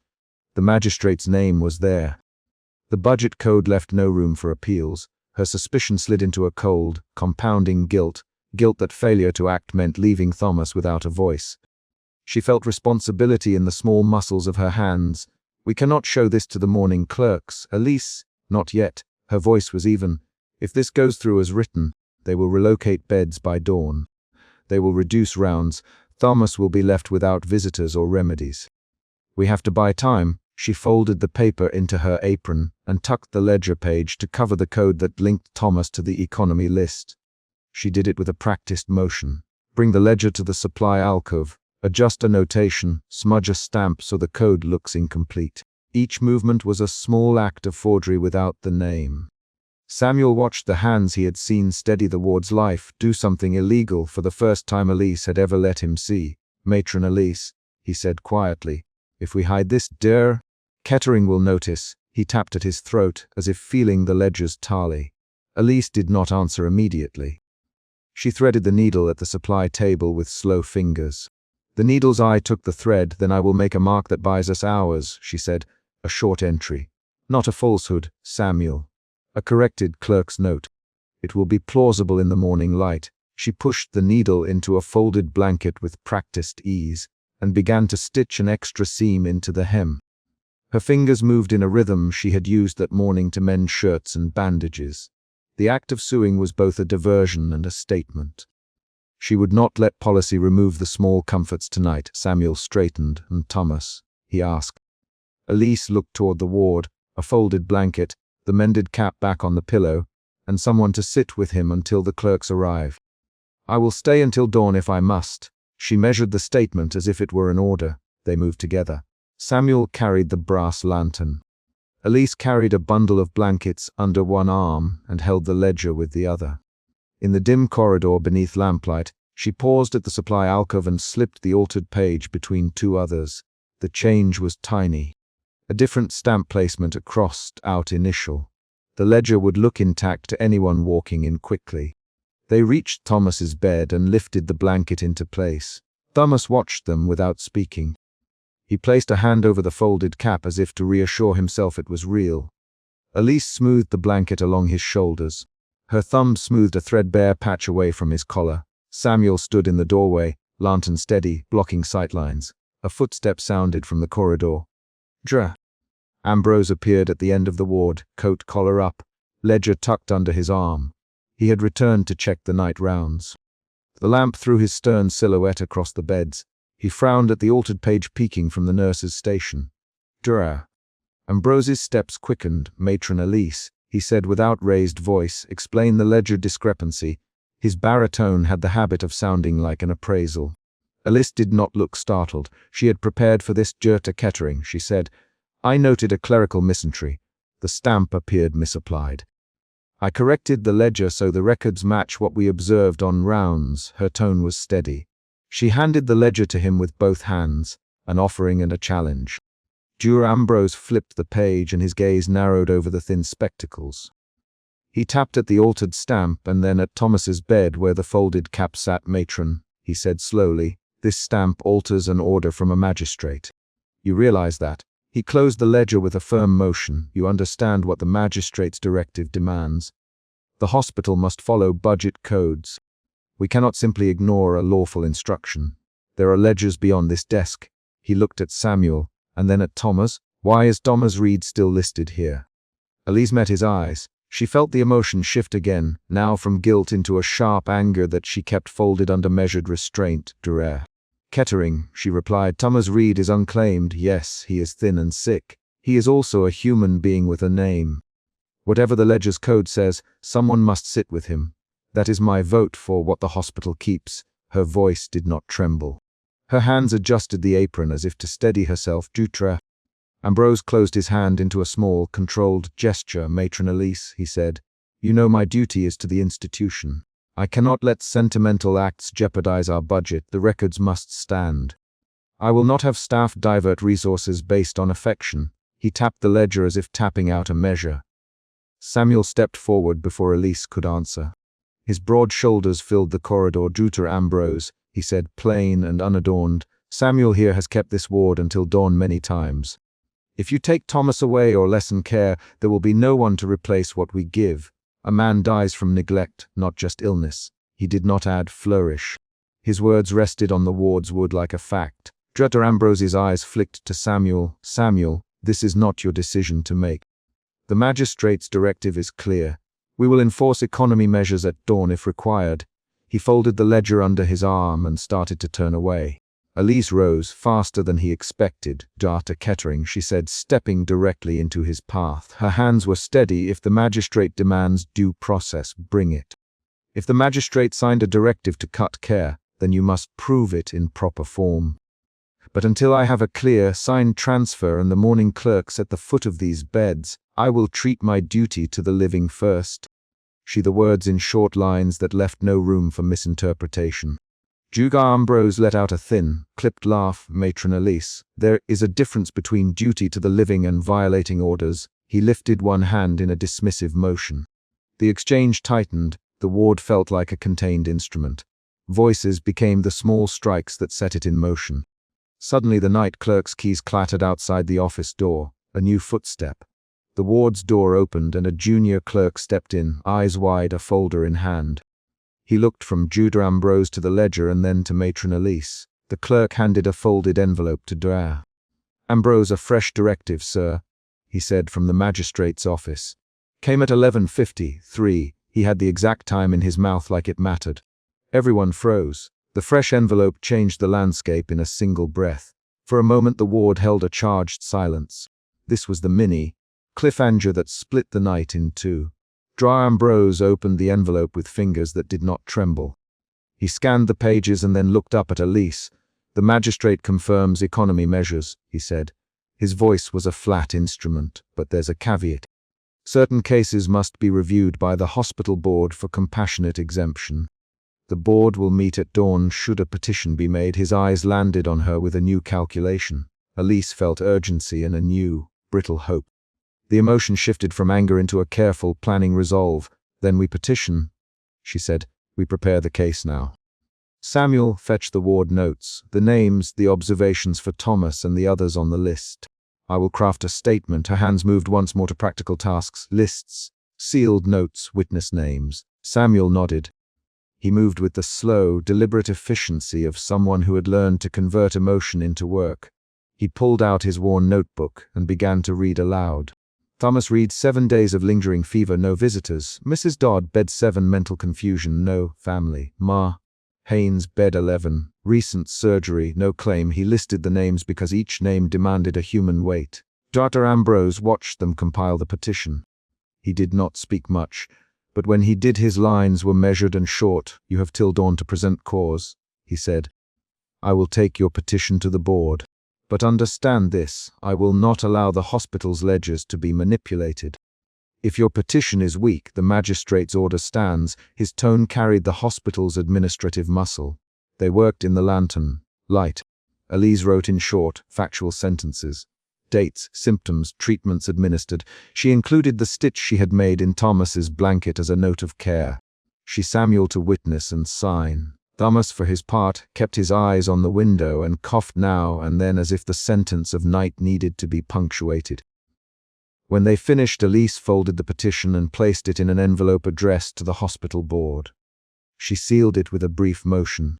The magistrate's name was there. The budget code left no room for appeals. Her suspicion slid into a cold, compounding guilt that failure to act meant leaving Thomas without a voice. She felt responsibility in the small muscles of her hands. "We cannot show this to the morning clerks. Elise, not yet." Her voice was even. "If this goes through as written, they will relocate beds by dawn. They will reduce rounds. Thomas will be left without visitors or remedies. We have to buy time." She folded the paper into her apron and tucked the ledger page to cover the code that linked Thomas to the economy list. She did it with a practiced motion. Bring the ledger to the supply alcove, adjust a notation, smudge a stamp so the code looks incomplete. Each movement was a small act of forgery without the name. Samuel watched the hands he had seen steady the ward's life do something illegal for the first time Elise had ever let him see. "Matron Elise," he said quietly, "if we hide this, dear, Kettering will notice." He tapped at his throat, as if feeling the ledger's tally. Elise did not answer immediately. She threaded the needle at the supply table with slow fingers. "The needle's eye took the thread, then I will make a mark that buys us hours," she said. "A short entry. Not a falsehood, Samuel. A corrected clerk's note. It will be plausible in the morning light." She pushed the needle into a folded blanket with practiced ease, and began to stitch an extra seam into the hem. Her fingers moved in a rhythm she had used that morning to mend shirts and bandages. The act of sewing was both a diversion and a statement. She would not let policy remove the small comforts tonight. Samuel straightened. "And Thomas?" he asked. Elise looked toward the ward, a folded blanket, the mended cap back on the pillow, and someone to sit with him until the clerks arrive. "I will stay until dawn if I must." She measured the statement as if it were an order. They moved together. Samuel carried the brass lantern. Elise carried a bundle of blankets under one arm and held the ledger with the other. In the dim corridor beneath lamplight, she paused at the supply alcove and slipped the altered page between two others. The change was tiny. A different stamp placement, a crossed-out initial. The ledger would look intact to anyone walking in quickly. They reached Thomas's bed and lifted the blanket into place. Thomas watched them without speaking. He placed a hand over the folded cap as if to reassure himself it was real. Elise smoothed the blanket along his shoulders. Her thumb smoothed a threadbare patch away from his collar. Samuel stood in the doorway, lantern steady, blocking sightlines. A footstep sounded from the corridor. "Dra." Ambrose appeared at the end of the ward, coat collar up, ledger tucked under his arm. He had returned to check the night rounds. The lamp threw his stern silhouette across the beds. He frowned at the altered page peeking from the nurse's station. "Dra." Ambrose's steps quickened. "Matron Elise," he said without raised voice, "explain the ledger discrepancy." His baritone had the habit of sounding like an appraisal. Elise did not look startled. She had prepared for this. "Jurta Kettering," she said. "I noted a clerical misentry. The stamp appeared misapplied. I corrected the ledger so the records match what we observed on rounds." Her tone was steady. She handed the ledger to him with both hands, an offering and a challenge. Juror Ambrose flipped the page and his gaze narrowed over the thin spectacles. He tapped at the altered stamp and then at Thomas's bed where the folded cap sat. "Matron," he said slowly, "this stamp alters an order from a magistrate. You realize that?" He closed the ledger with a firm motion. "You understand what the magistrate's directive demands. The hospital must follow budget codes. We cannot simply ignore a lawful instruction. There are ledgers beyond this desk." He looked at Samuel, and then at Thomas. "Why is Thomas Reed still listed here?" Elise met his eyes. She felt the emotion shift again, now from guilt into a sharp anger that she kept folded under measured restraint. "Dra. Kettering," she replied. "Thomas Reed is unclaimed. Yes, he is thin and sick. He is also a human being with a name. Whatever the ledger's code says, someone must sit with him. That is my vote for what the hospital keeps." Her voice did not tremble. Her hands adjusted the apron as if to steady herself. "Jutra." Ambrose closed his hand into a small, controlled gesture. "Matron Elise," he said, "you know my duty is to the institution. I cannot let sentimental acts jeopardize our budget. The records must stand. I will not have staff divert resources based on affection." He tapped the ledger as if tapping out a measure. Samuel stepped forward before Elise could answer. His broad shoulders filled the corridor. "Jutra Ambrose," he said, plain and unadorned. "Samuel here has kept this ward until dawn many times. If you take Thomas away or lessen care, there will be no one to replace what we give. A man dies from neglect, not just illness." He did not add flourish. His words rested on the ward's wood like a fact. Dr. Ambrose's eyes flicked to Samuel. "Samuel, this is not your decision to make. The magistrate's directive is clear. We will enforce economy measures at dawn if required." He folded the ledger under his arm and started to turn away. Elise rose, faster than he expected. "Dr. Kettering," she said, stepping directly into his path. Her hands were steady. "If the magistrate demands due process, bring it. If the magistrate signed a directive to cut care, then you must prove it in proper form. But until I have a clear, signed transfer and the morning clerks at the foot of these beds, I will treat my duty to the living first." She the words in short lines that left no room for misinterpretation. Dr. Ambrose let out a thin, clipped laugh. "Matron Elise, there is a difference between duty to the living and violating orders." He lifted one hand in a dismissive motion. The exchange tightened. The ward felt like a contained instrument. Voices became the small strikes that set it in motion. Suddenly the night clerk's keys clattered outside the office door. A new footstep. The ward's door opened and a junior clerk stepped in, eyes wide, a folder in hand. He looked from Dr. Ambrose to the ledger and then to Matron Elise. The clerk handed a folded envelope to Dr. Ambrose. "A fresh directive, sir," he said from the magistrate's office. "Came at 11:53. He had the exact time in his mouth like it mattered. Everyone froze. The fresh envelope changed the landscape in a single breath. For a moment the ward held a charged silence. This was the cliffhanger that split the night in two. Dr. Ambrose opened the envelope with fingers that did not tremble. He scanned the pages and then looked up at Elise. "The magistrate confirms economy measures," he said. His voice was a flat instrument, but there's a caveat. Certain cases must be reviewed by the hospital board for compassionate exemption. The board will meet at dawn should a petition be made. His eyes landed on her with a new calculation. Elise felt urgency and a new, brittle hope. The emotion shifted from anger into a careful, planning resolve. "Then we petition," she said. "We prepare the case now." Samuel fetched the ward notes, the names, the observations for Thomas and the others on the list. "I will craft a statement." Her hands moved once more to practical tasks. Lists, sealed notes, witness names. Samuel nodded. He moved with the slow, deliberate efficiency of someone who had learned to convert emotion into work. He pulled out his worn notebook and began to read aloud. "Thomas Reed, 7 days of lingering fever, no visitors. Mrs. Dodd, bed 7, mental confusion, no family. Ma Haynes, bed 11, recent surgery, no claim." He listed the names because each name demanded a human weight. Dr. Ambrose watched them compile the petition. He did not speak much, but when he did his lines were measured and short. "You have till dawn to present cause," he said. "I will take your petition to the board. But understand this, I will not allow the hospital's ledgers to be manipulated. If your petition is weak, the magistrate's order stands." His tone carried the hospital's administrative muscle. They worked in the lantern light. Elise wrote in short, factual sentences. Dates, symptoms, treatments administered. She included the stitch she had made in Thomas's blanket as a note of care. She Samuel to witness and sign. Thomas, for his part, kept his eyes on the window and coughed now and then as if the sentence of night needed to be punctuated. When they finished, Elise folded the petition and placed it in an envelope addressed to the hospital board. She sealed it with a brief motion.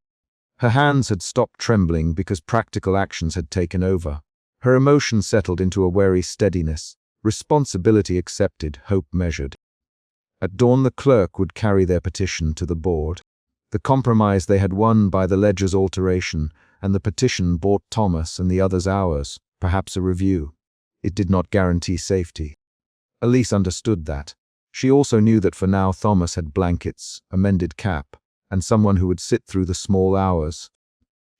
Her hands had stopped trembling because practical actions had taken over. Her emotion settled into a wary steadiness. Responsibility accepted, hope measured. At dawn the clerk would carry their petition to the board. The compromise they had won by the ledger's alteration, and the petition bought Thomas and the others hours, perhaps a review. It did not guarantee safety. Elise understood that. She also knew that for now Thomas had blankets, a mended cap, and someone who would sit through the small hours.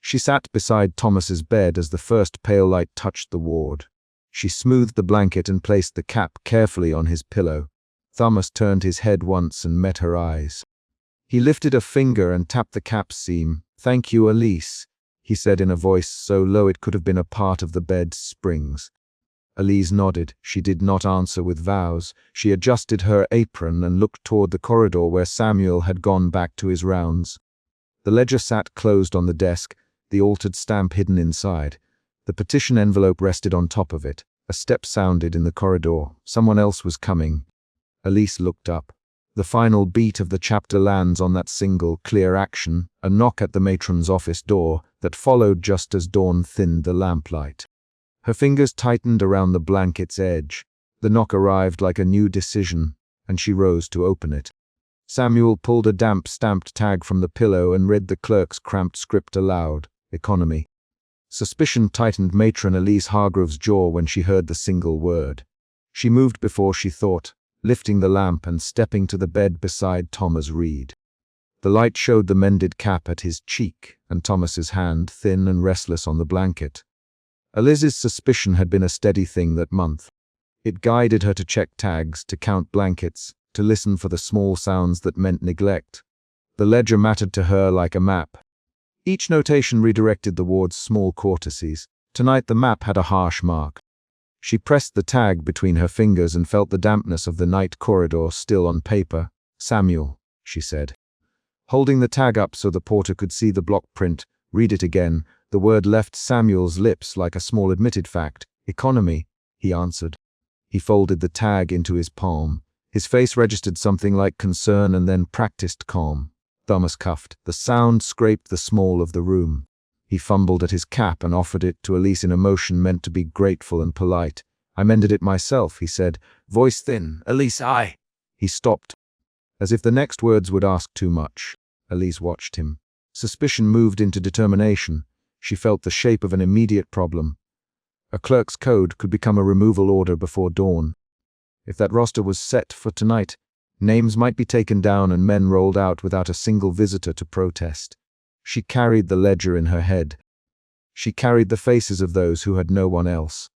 She sat beside Thomas's bed as the first pale light touched the ward. She smoothed the blanket and placed the cap carefully on his pillow. Thomas turned his head once and met her eyes. He lifted a finger and tapped the cap seam. "Thank you, Elise," he said in a voice so low it could have been a part of the bed's springs. Elise nodded. She did not answer with vows. She adjusted her apron and looked toward the corridor where Samuel had gone back to his rounds. The ledger sat closed on the desk, the altered stamp hidden inside. The petition envelope rested on top of it. A step sounded in the corridor. Someone else was coming. Elise looked up. The final beat of the chapter lands on that single, clear action, a knock at the matron's office door, that followed just as dawn thinned the lamplight. Her fingers tightened around the blanket's edge. The knock arrived like a new decision, and she rose to open it. Samuel pulled a damp stamped tag from the pillow and read the clerk's cramped script aloud. Economy. Suspicion tightened Matron Elise Hargrove's jaw when she heard the single word. She moved before she thought, lifting the lamp and stepping to the bed beside Thomas Reed. The light showed the mended cap at his cheek and Thomas's hand, thin and restless on the blanket. Elise's suspicion had been a steady thing that month. It guided her to check tags, to count blankets, to listen for the small sounds that meant neglect. The ledger mattered to her like a map. Each notation redirected the ward's small courtesies. Tonight the map had a harsh mark. She pressed the tag between her fingers and felt the dampness of the night corridor still on paper. "Samuel," she said. Holding the tag up so the porter could see the block print, read it again, the word left Samuel's lips like a small admitted fact. "Economy," he answered. He folded the tag into his palm. His face registered something like concern and then practiced calm. Thomas cuffed. The sound scraped the small of the room. He fumbled at his cap and offered it to Elise in a motion meant to be grateful and polite. "I mended it myself," he said, voice thin. "Elise, I—" He stopped, as if the next words would ask too much. Elise watched him. Suspicion moved into determination. She felt the shape of an immediate problem. A clerk's code could become a removal order before dawn. If that roster was set for tonight, names might be taken down and men rolled out without a single visitor to protest. She carried the ledger in her head. She carried the faces of those who had no one else.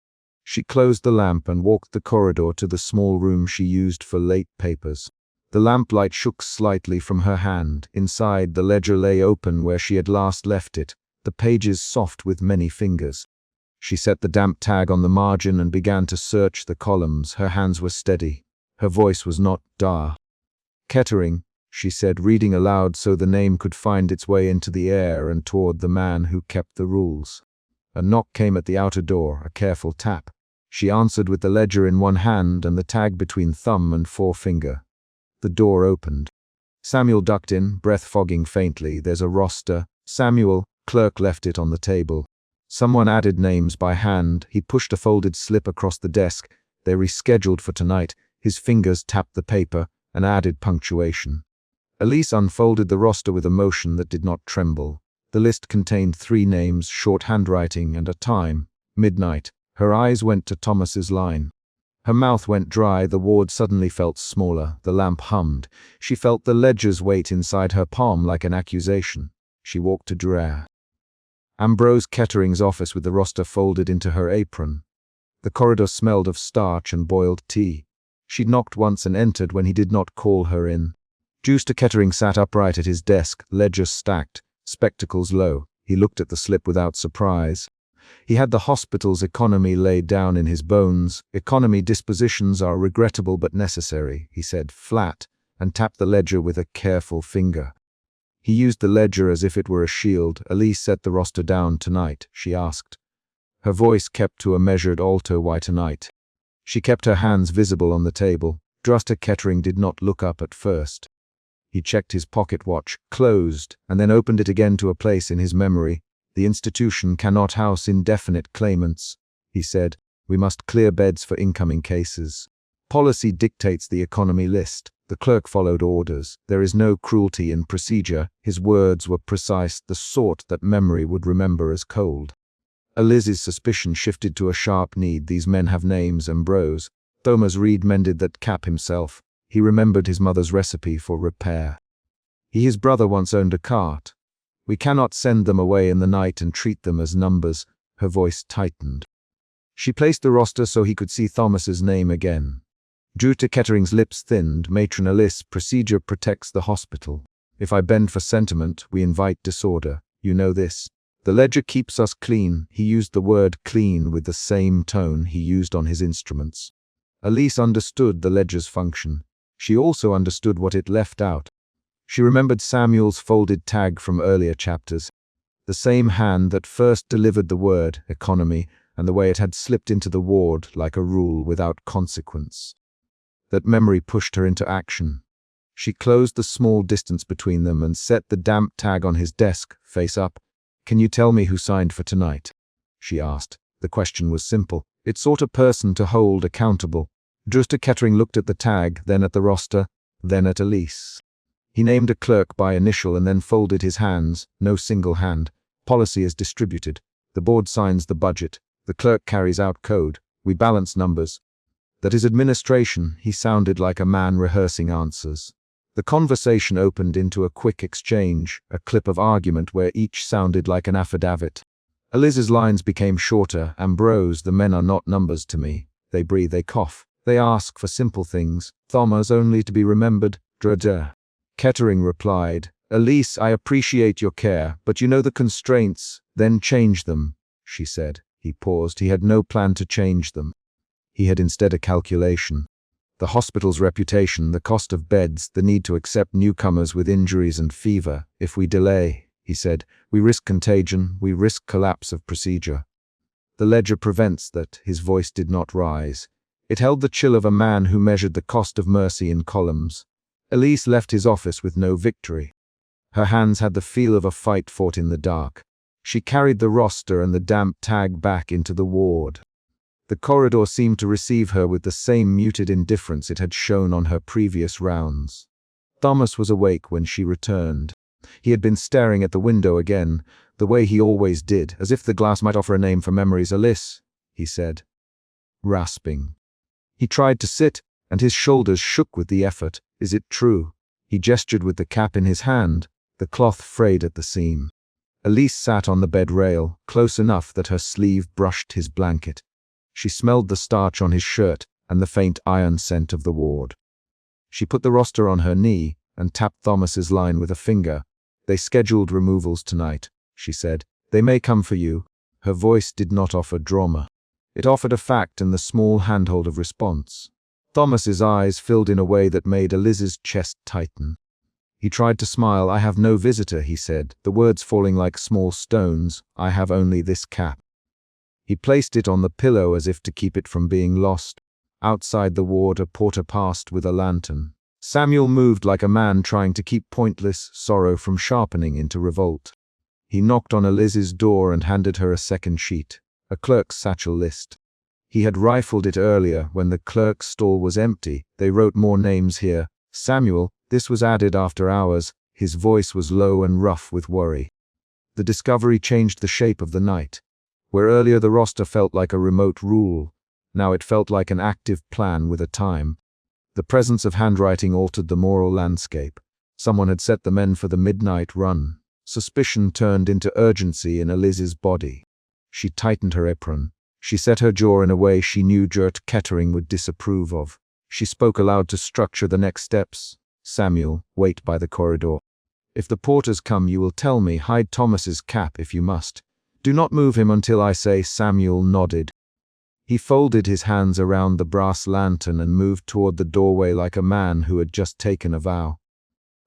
She closed the lamp and walked the corridor to the small room she used for late papers. The lamplight shook slightly from her hand. Inside, the ledger lay open where she had last left it, the pages soft with many fingers. She set the damp tag on the margin and began to search the columns. Her hands were steady. Her voice was not "da." "Kettering," she said, reading aloud so the name could find its way into the air and toward the man who kept the rules. A knock came at the outer door, a careful tap. She answered with the ledger in one hand and the tag between thumb and forefinger. The door opened. Samuel ducked in, breath fogging faintly. "There's a roster." "Samuel," clerk left it on the table. Someone added names by hand. He pushed a folded slip across the desk. They rescheduled for tonight. His fingers tapped the paper and added punctuation. Elise unfolded the roster with a motion that did not tremble. The list contained 3 names, short handwriting, and a time, midnight. Her eyes went to Thomas's line. Her mouth went dry. The ward suddenly felt smaller. The lamp hummed. She felt the ledger's weight inside her palm like an accusation. She walked to Drea. Ambrose Kettering's office with the roster folded into her apron. The corridor smelled of starch and boiled tea. She knocked once and entered when he did not call her in. Juster Kettering sat upright at his desk, ledger stacked, spectacles low. He looked at the slip without surprise. He had the hospital's economy laid down in his bones. "Economy dispositions are regrettable but necessary," he said, flat, and tapped the ledger with a careful finger. He used the ledger as if it were a shield. "Elise set the roster down tonight?" she asked. Her voice kept to a measured alto. "Why tonight?" She kept her hands visible on the table. Juster Kettering did not look up at first. He checked his pocket watch, closed, and then opened it again to a place in his memory. "The institution cannot house indefinite claimants," he said. "We must clear beds for incoming cases. Policy dictates the economy list." The clerk followed orders. "There is no cruelty in procedure." His words were precise, the sort that memory would remember as cold. Elise's suspicion shifted to a sharp need. "These men have names, Ambrose." Thomas Reed mended that cap himself. He remembered his mother's recipe for repair. His brother once owned a cart. "We cannot send them away in the night and treat them as numbers." Her voice tightened. She placed the roster so he could see Thomas's name again. Juster Kettering's lips thinned. "Matron Elise, procedure protects the hospital. If I bend for sentiment, we invite disorder. You know this. The ledger keeps us clean." He used the word "clean" with the same tone he used on his instruments. Elise understood the ledger's function. She also understood what it left out. She remembered Samuel's folded tag from earlier chapters, the same hand that first delivered the word economy, and the way it had slipped into the ward like a rule without consequence. That memory pushed her into action. She closed the small distance between them and set the damp tag on his desk, face up. "Can you tell me who signed for tonight?" she asked. The question was simple. It sought a person to hold accountable. Mr. Kettering looked at the tag, then at the roster, then at Elise. He named a clerk by initial and then folded his hands. No single hand. Policy is distributed. The board signs the budget. The clerk carries out code. We balance numbers. That is administration. He sounded like a man rehearsing answers. The conversation opened into a quick exchange, a clip of argument where each sounded like an affidavit. Elise's lines became shorter. "Ambrose, the men are not numbers to me. They breathe, they cough. They ask for simple things. Thomas only to be remembered. Drada." Kettering replied, "Elise, I appreciate your care, but you know the constraints. Then change them," she said. He paused. He had no plan to change them. He had instead a calculation. The hospital's reputation, the cost of beds, the need to accept newcomers with injuries and fever. "If we delay," he said, "we risk contagion, we risk collapse of procedure." The ledger prevents that. His voice did not rise. It held the chill of a man who measured the cost of mercy in columns. Elise left his office with no victory. Her hands had the feel of a fight fought in the dark. She carried the roster and the damp tag back into the ward. The corridor seemed to receive her with the same muted indifference it had shown on her previous rounds. Thomas was awake when she returned. He had been staring at the window again, the way he always did, as if the glass might offer a name for memories. "Alice," he said, rasping. He tried to sit, and his shoulders shook with the effort. "Is it true?" He gestured with the cap in his hand, the cloth frayed at the seam. Elise sat on the bed rail, close enough that her sleeve brushed his blanket. She smelled the starch on his shirt and the faint iron scent of the ward. She put the roster on her knee and tapped Thomas's line with a finger. "They scheduled removals tonight," she said. "They may come for you." Her voice did not offer drama. It offered a fact and the small handhold of response. Thomas's eyes filled in a way that made Elise's chest tighten. He tried to smile. "I have no visitor," he said, the words falling like small stones. "I have only this cap." He placed it on the pillow as if to keep it from being lost. Outside the ward, a porter passed with a lantern. Samuel moved like a man trying to keep pointless sorrow from sharpening into revolt. He knocked on Elise's door and handed her a second sheet, a clerk's satchel list. He had rifled it earlier when the clerk's stall was empty. They wrote more names here. "Samuel," this was added after hours. His voice was low and rough with worry. The discovery changed the shape of the night. Where earlier the roster felt like a remote rule, now it felt like an active plan with a time. The presence of handwriting altered the moral landscape. Someone had set the men for the midnight run. Suspicion turned into urgency in Elise's body. She tightened her apron. She set her jaw in a way she knew Gert Kettering would disapprove of. She spoke aloud to structure the next steps. "Samuel, wait by the corridor. If the porters come, you will tell me. Hide Thomas's cap if you must. Do not move him until I say." Samuel nodded. He folded his hands around the brass lantern and moved toward the doorway like a man who had just taken a vow.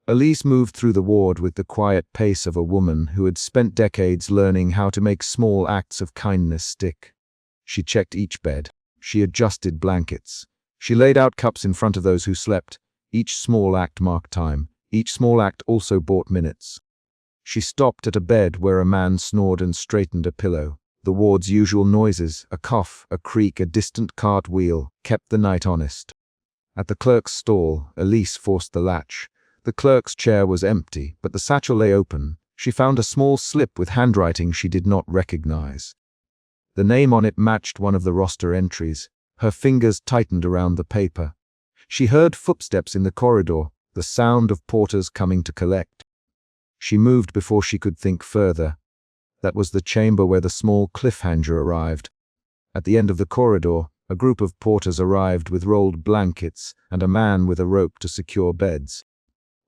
Elise moved through the ward with the quiet pace of a woman who had spent decades learning how to make small acts of kindness stick. She checked each bed. She adjusted blankets. She laid out cups in front of those who slept. Each small act marked time. Each small act also bought minutes. She stopped at a bed where a man snored and straightened a pillow. The ward's usual noises, a cough, a creak, a distant cart wheel, kept the night honest. At the clerk's stall, Elise forced the latch. The clerk's chair was empty, but the satchel lay open. She found a small slip with handwriting she did not recognize. The name on it matched one of the roster entries. Her fingers tightened around the paper. She heard footsteps in the corridor, the sound of porters coming to collect. She moved before she could think further. That was the chamber where the small cliffhanger arrived. At the end of the corridor, a group of porters arrived with rolled blankets and a man with a rope to secure beds.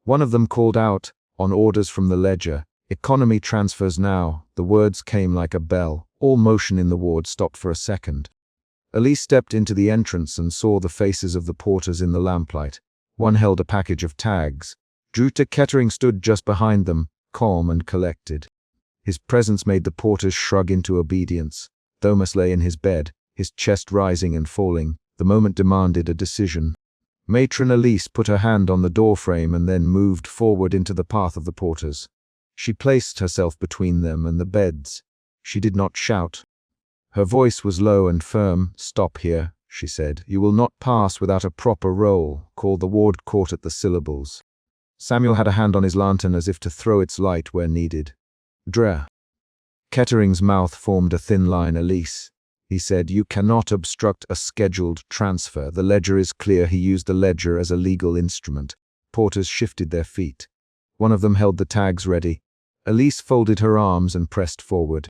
One of them called out, on orders from the ledger, "Economy transfers now." The words came like a bell. All motion in the ward stopped for a second. Elise stepped into the entrance and saw the faces of the porters in the lamplight. One held a package of tags. Juta Kettering stood just behind them, calm and collected. His presence made the porters shrug into obedience. Thomas lay in his bed, his chest rising and falling. The moment demanded a decision. Matron Elise put her hand on the doorframe and then moved forward into the path of the porters. She placed herself between them and the beds. She did not shout. Her voice was low and firm. "Stop here," she said. "You will not pass without a proper roll. Call the ward court at the syllables." Samuel had a hand on his lantern as if to throw its light where needed. "Dre." Kettering's mouth formed a thin line. "Elise," he said, "you cannot obstruct a scheduled transfer. The ledger is clear." He used the ledger as a legal instrument. Porters shifted their feet. One of them held the tags ready. Elise folded her arms and pressed forward.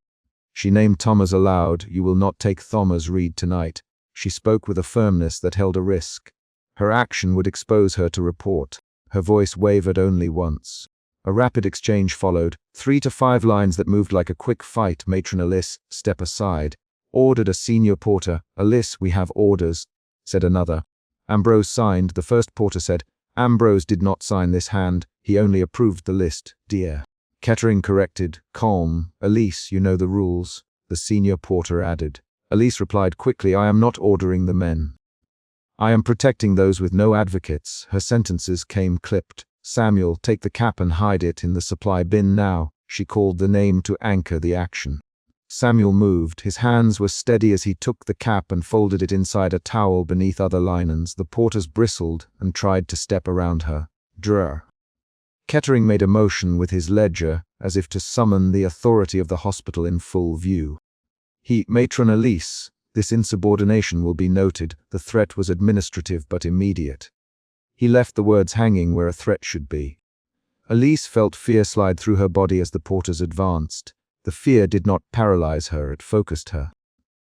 She named Thomas aloud. "You will not take Thomas Reed tonight." She spoke with a firmness that held a risk. Her action would expose her to report. Her voice wavered only once. A rapid exchange followed, 3 to 5 lines that moved like a quick fight. Matron Elise, "Step aside," ordered a senior porter. "Elise, we have orders," said another. Ambrose signed. The first porter said, "Ambrose did not sign this hand. He only approved the list, dear." Kettering corrected, calm. "Elise, you know the rules," the senior porter added. Elise replied quickly, "I am not ordering the men. I am protecting those with no advocates." Her sentences came clipped. "Samuel, take the cap and hide it in the supply bin now." She called the name to anchor the action. Samuel moved. His hands were steady as he took the cap and folded it inside a towel beneath other linens. The porters bristled and tried to step around her. "Dre." Kettering made a motion with his ledger, as if to summon the authority of the hospital in full view. "Matron Elise, this insubordination will be noted." The threat was administrative but immediate. He left the words hanging where a threat should be. Elise felt fear slide through her body as the porters advanced. The fear did not paralyze her, it focused her.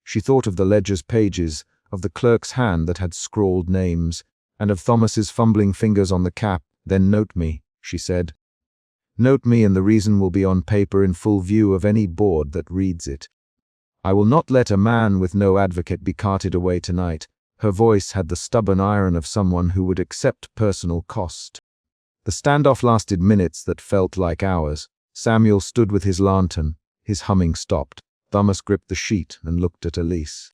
She thought of the ledger's pages, of the clerk's hand that had scrawled names, and of Thomas's fumbling fingers on the cap. "Then note me," she said. "Note me, and the reason will be on paper in full view of any board that reads it. I will not let a man with no advocate be carted away tonight." Her voice had the stubborn iron of someone who would accept personal cost. The standoff lasted minutes that felt like hours. Samuel stood with his lantern. His humming stopped. Thomas gripped the sheet and looked at Elise.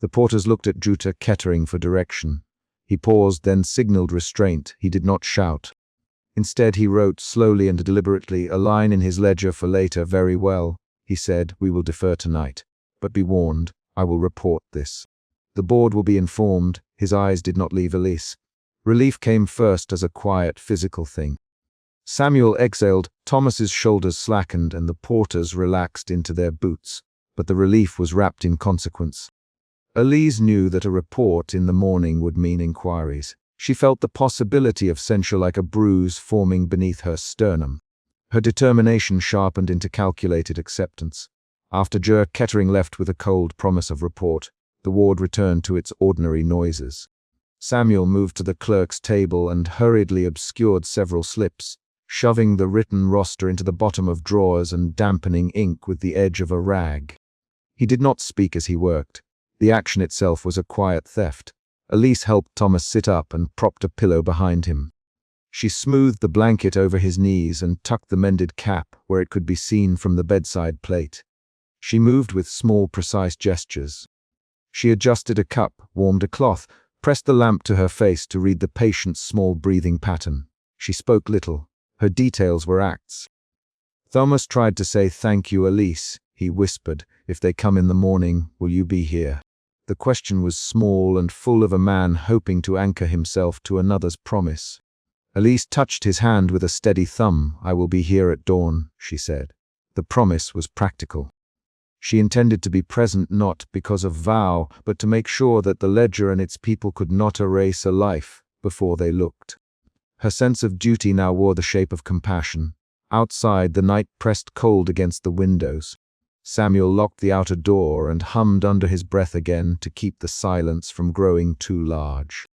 The porters looked at Juta Kettering for direction. He paused, then signaled restraint. He did not shout. Instead, he wrote slowly and deliberately a line in his ledger for later. "Very well," he said, "we will defer tonight. But be warned, I will report this. The board will be informed." His eyes did not leave Elise. Relief came first as a quiet, physical thing. Samuel exhaled, Thomas's shoulders slackened, and the porters relaxed into their boots. But the relief was wrapped in consequence. Elise knew that a report in the morning would mean inquiries. She felt the possibility of censure like a bruise forming beneath her sternum. Her determination sharpened into calculated acceptance. After Kettering left with a cold promise of report, the ward returned to its ordinary noises. Samuel moved to the clerk's table and hurriedly obscured several slips, shoving the written roster into the bottom of drawers and dampening ink with the edge of a rag. He did not speak as he worked. The action itself was a quiet theft. Elise helped Thomas sit up and propped a pillow behind him. She smoothed the blanket over his knees and tucked the mended cap where it could be seen from the bedside plate. She moved with small, precise gestures. She adjusted a cup, warmed a cloth, pressed the lamp to her face to read the patient's small breathing pattern. She spoke little. Her details were acts. Thomas tried to say, "Thank you, Elise," he whispered. "If they come in the morning, will you be here?" The question was small and full of a man hoping to anchor himself to another's promise. Elise touched his hand with a steady thumb. "I will be here at dawn," she said. The promise was practical. She intended to be present not because of vow, but to make sure that the ledger and its people could not erase a life before they looked. Her sense of duty now wore the shape of compassion. Outside, the night pressed cold against the windows. Samuel locked the outer door and hummed under his breath again to keep the silence from growing too large.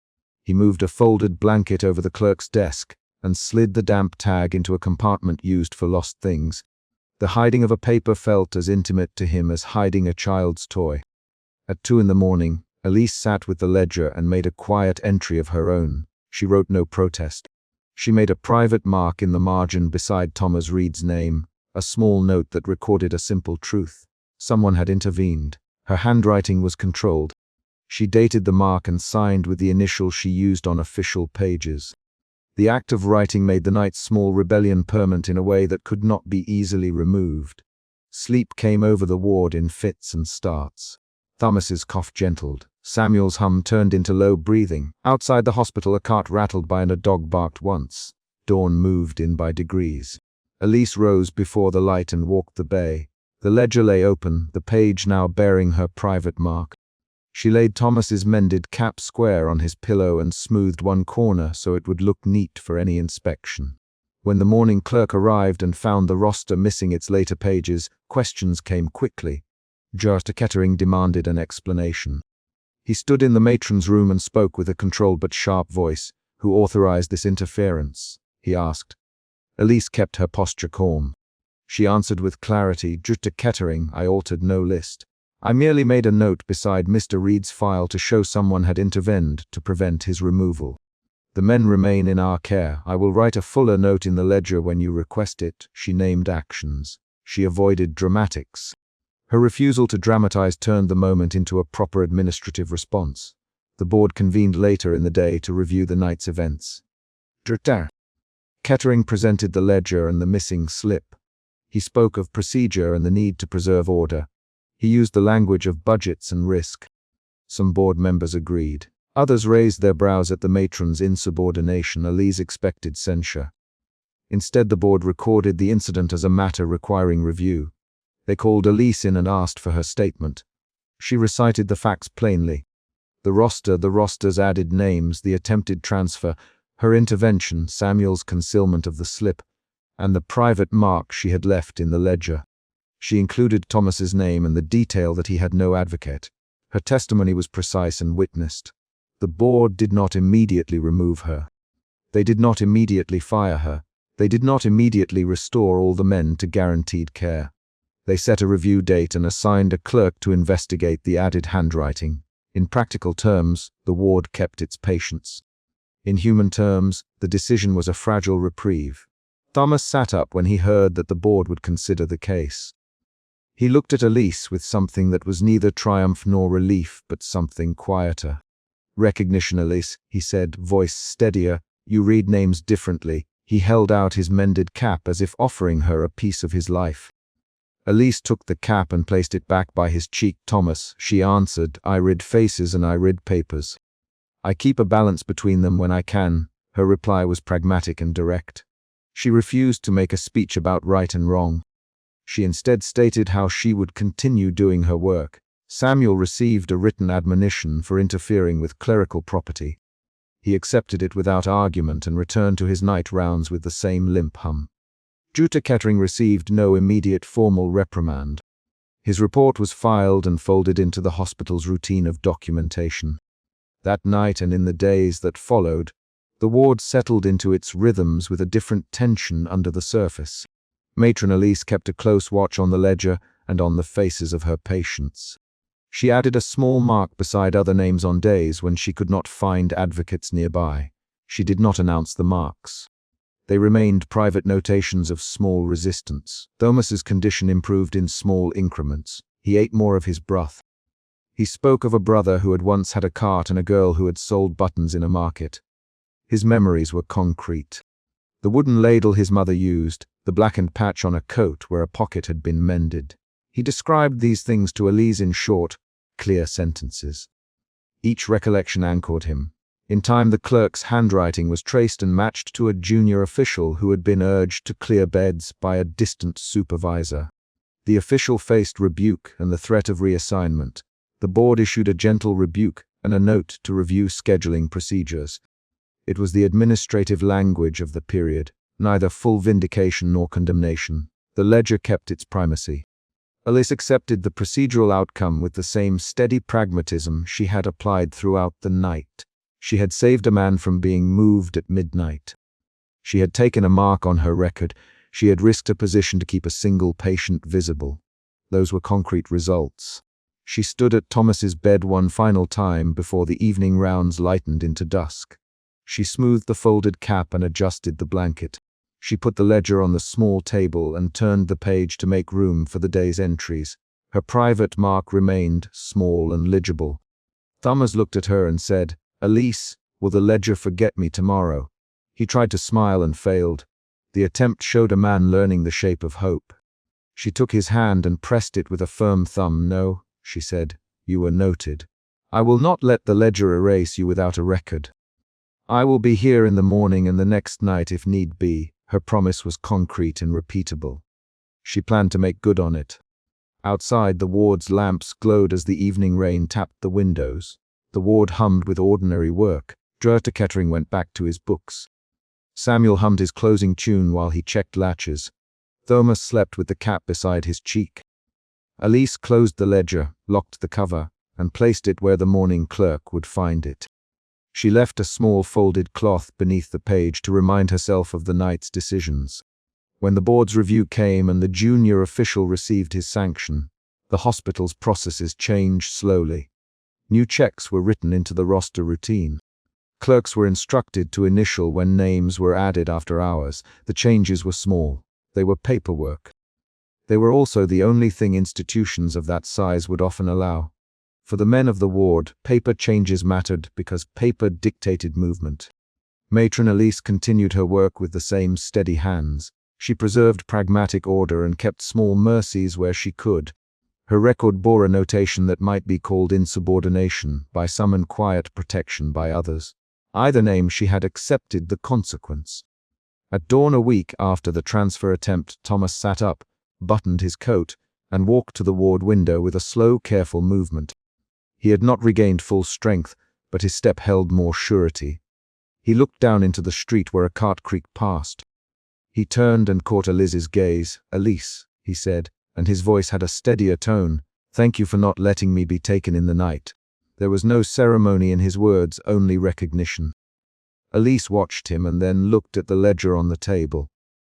He moved a folded blanket over the clerk's desk and slid the damp tag into a compartment used for lost things. The hiding of a paper felt as intimate to him as hiding a child's toy. At 2 a.m, Elise sat with the ledger and made a quiet entry of her own. She wrote no protest. She made a private mark in the margin beside Thomas Reed's name, a small note that recorded a simple truth. Someone had intervened. Her handwriting was controlled. She dated the mark and signed with the initials she used on official pages. The act of writing made the night's small rebellion permanent in a way that could not be easily removed. Sleep came over the ward in fits and starts. Thomas's cough gentled. Samuel's hum turned into low breathing. Outside the hospital, a cart rattled by and a dog barked once. Dawn moved in by degrees. Elise rose before the light and walked the bay. The ledger lay open, the page now bearing her private mark. She laid Thomas's mended cap square on his pillow and smoothed one corner so it would look neat for any inspection. When the morning clerk arrived and found the roster missing its later pages, questions came quickly. Dr. Kettering demanded an explanation. He stood in the matron's room and spoke with a controlled but sharp voice. "Who authorized this interference?" he asked. Elise kept her posture calm. She answered with clarity, "Dr. Kettering, I altered no list. I merely made a note beside Mr. Reed's file to show someone had intervened to prevent his removal. The men remain in our care. I will write a fuller note in the ledger when you request it." She named actions. She avoided dramatics. Her refusal to dramatize turned the moment into a proper administrative response. The board convened later in the day to review the night's events. Dr. Kettering presented the ledger and the missing slip. He spoke of procedure and the need to preserve order. He used the language of budgets and risk. Some board members agreed. Others raised their brows at the matron's insubordination. Elise expected censure. Instead, the board recorded the incident as a matter requiring review. They called Elise in and asked for her statement. She recited the facts plainly. The roster's added names, the attempted transfer, her intervention, Samuel's concealment of the slip, and the private mark she had left in the ledger. She included Thomas's name and the detail that he had no advocate. Her testimony was precise and witnessed. The board did not immediately remove her. They did not immediately fire her. They did not immediately restore all the men to guaranteed care. They set a review date and assigned a clerk to investigate the added handwriting. In practical terms, the ward kept its patience. In human terms, the decision was a fragile reprieve. Thomas sat up when he heard that the board would consider the case. He looked at Elise with something that was neither triumph nor relief, but something quieter. "Recognition, Elise," he said, voice steadier. "You read names differently." He held out his mended cap as if offering her a piece of his life. Elise took the cap and placed it back by his cheek. "Thomas," she answered, "I read faces and I read papers. I keep a balance between them when I can." Her reply was pragmatic and direct. She refused to make a speech about right and wrong. She instead stated how she would continue doing her work. Samuel received a written admonition for interfering with clerical property. He accepted it without argument and returned to his night rounds with the same limp hum. Dr. Kettering received no immediate formal reprimand. His report was filed and folded into the hospital's routine of documentation. That night and in the days that followed, the ward settled into its rhythms with a different tension under the surface. Matron Elise kept a close watch on the ledger and on the faces of her patients. She added a small mark beside other names on days when she could not find advocates nearby. She did not announce the marks. They remained private notations of small resistance. Thomas's condition improved in small increments. He ate more of his broth. He spoke of a brother who had once had a cart and a girl who had sold buttons in a market. His memories were concrete. The wooden ladle his mother used, the blackened patch on a coat where a pocket had been mended. He described these things to Elise in short, clear sentences. Each recollection anchored him. In time, the clerk's handwriting was traced and matched to a junior official who had been urged to clear beds by a distant supervisor. The official faced rebuke and the threat of reassignment. The board issued a gentle rebuke and a note to review scheduling procedures. It was the administrative language of the period, neither full vindication nor condemnation. The ledger kept its primacy. Elise accepted the procedural outcome with the same steady pragmatism she had applied throughout the night. She had saved a man from being moved at midnight. She had taken a mark on her record. She had risked a position to keep a single patient visible. Those were concrete results. She stood at Thomas's bed one final time before the evening rounds lightened into dusk. She smoothed the folded cap and adjusted the blanket. She put the ledger on the small table and turned the page to make room for the day's entries. Her private mark remained small and legible. Thomas looked at her and said, "Elise, will the ledger forget me tomorrow?" He tried to smile and failed. The attempt showed a man learning the shape of hope. She took his hand and pressed it with a firm thumb. "No," she said, "you are noted. I will not let the ledger erase you without a record. I will be here in the morning and the next night if need be." Her promise was concrete and repeatable. She planned to make good on it. Outside, the ward's lamps glowed as the evening rain tapped the windows. The ward hummed with ordinary work. Jurta Kettering went back to his books. Samuel hummed his closing tune while he checked latches. Thomas slept with the cap beside his cheek. Elise closed the ledger, locked the cover, and placed it where the morning clerk would find it. She left a small folded cloth beneath the page to remind herself of the night's decisions. When the board's review came and the junior official received his sanction, the hospital's processes changed slowly. New checks were written into the roster routine. Clerks were instructed to initial when names were added after hours. The changes were small. They were paperwork. They were also the only thing institutions of that size would often allow. For the men of the ward, paper changes mattered because paper dictated movement. Matron Elise continued her work with the same steady hands. She preserved pragmatic order and kept small mercies where she could. Her record bore a notation that might be called insubordination by some and quiet protection by others. Either name, she had accepted the consequence. At dawn a week after the transfer attempt, Thomas sat up, buttoned his coat, and walked to the ward window with a slow, careful movement. He had not regained full strength, but his step held more surety. He looked down into the street where a cart creaked past. He turned and caught Elise's gaze. "Elise," he said, and his voice had a steadier tone. "Thank you for not letting me be taken in the night." There was no ceremony in his words, only recognition. Elise watched him and then looked at the ledger on the table.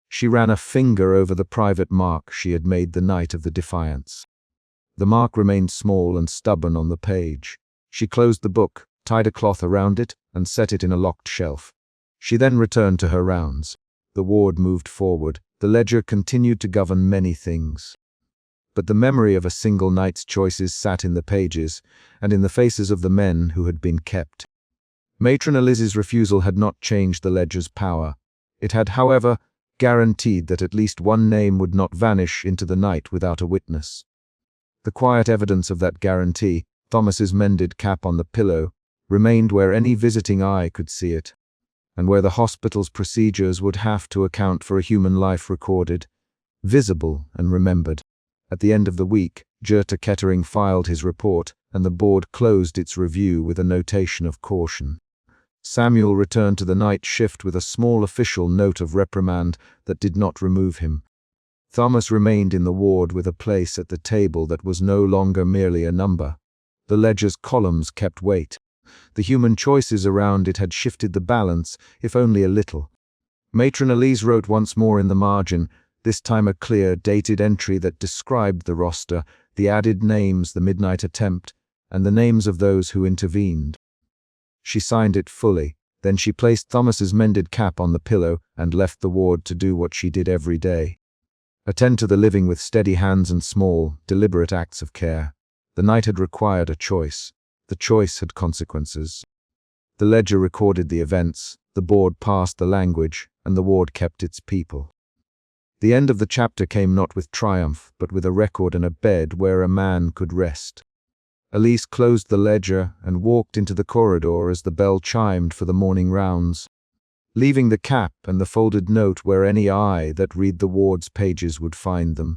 She ran a finger over the private mark she had made the night of the defiance. The mark remained small and stubborn on the page. She closed the book, tied a cloth around it, and set it in a locked shelf. She then returned to her rounds. The ward moved forward. The ledger continued to govern many things. But the memory of a single night's choices sat in the pages, and in the faces of the men who had been kept. Matron Elise's refusal had not changed the ledger's power. It had, however, guaranteed that at least one name would not vanish into the night without a witness. The quiet evidence of that guarantee, Thomas's mended cap on the pillow, remained where any visiting eye could see it, and where the hospital's procedures would have to account for a human life recorded, visible and remembered. At the end of the week, Jurta Kettering filed his report, and the board closed its review with a notation of caution. Samuel returned to the night shift with a small official note of reprimand that did not remove him. Thomas remained in the ward with a place at the table that was no longer merely a number. The ledger's columns kept weight. The human choices around it had shifted the balance, if only a little. Matron Elise wrote once more in the margin, this time a clear, dated entry that described the roster, the added names, the midnight attempt, and the names of those who intervened. She signed it fully. Then she placed Thomas's mended cap on the pillow and left the ward to do what she did every day. Attend to the living with steady hands and small, deliberate acts of care. The night had required a choice. The choice had consequences. The ledger recorded the events, the board passed the language, and the ward kept its people. The end of the chapter came not with triumph, but with a record and a bed where a man could rest. Elise closed the ledger and walked into the corridor as the bell chimed for the morning rounds, leaving the cap and the folded note where any eye that read the ward's pages would find them.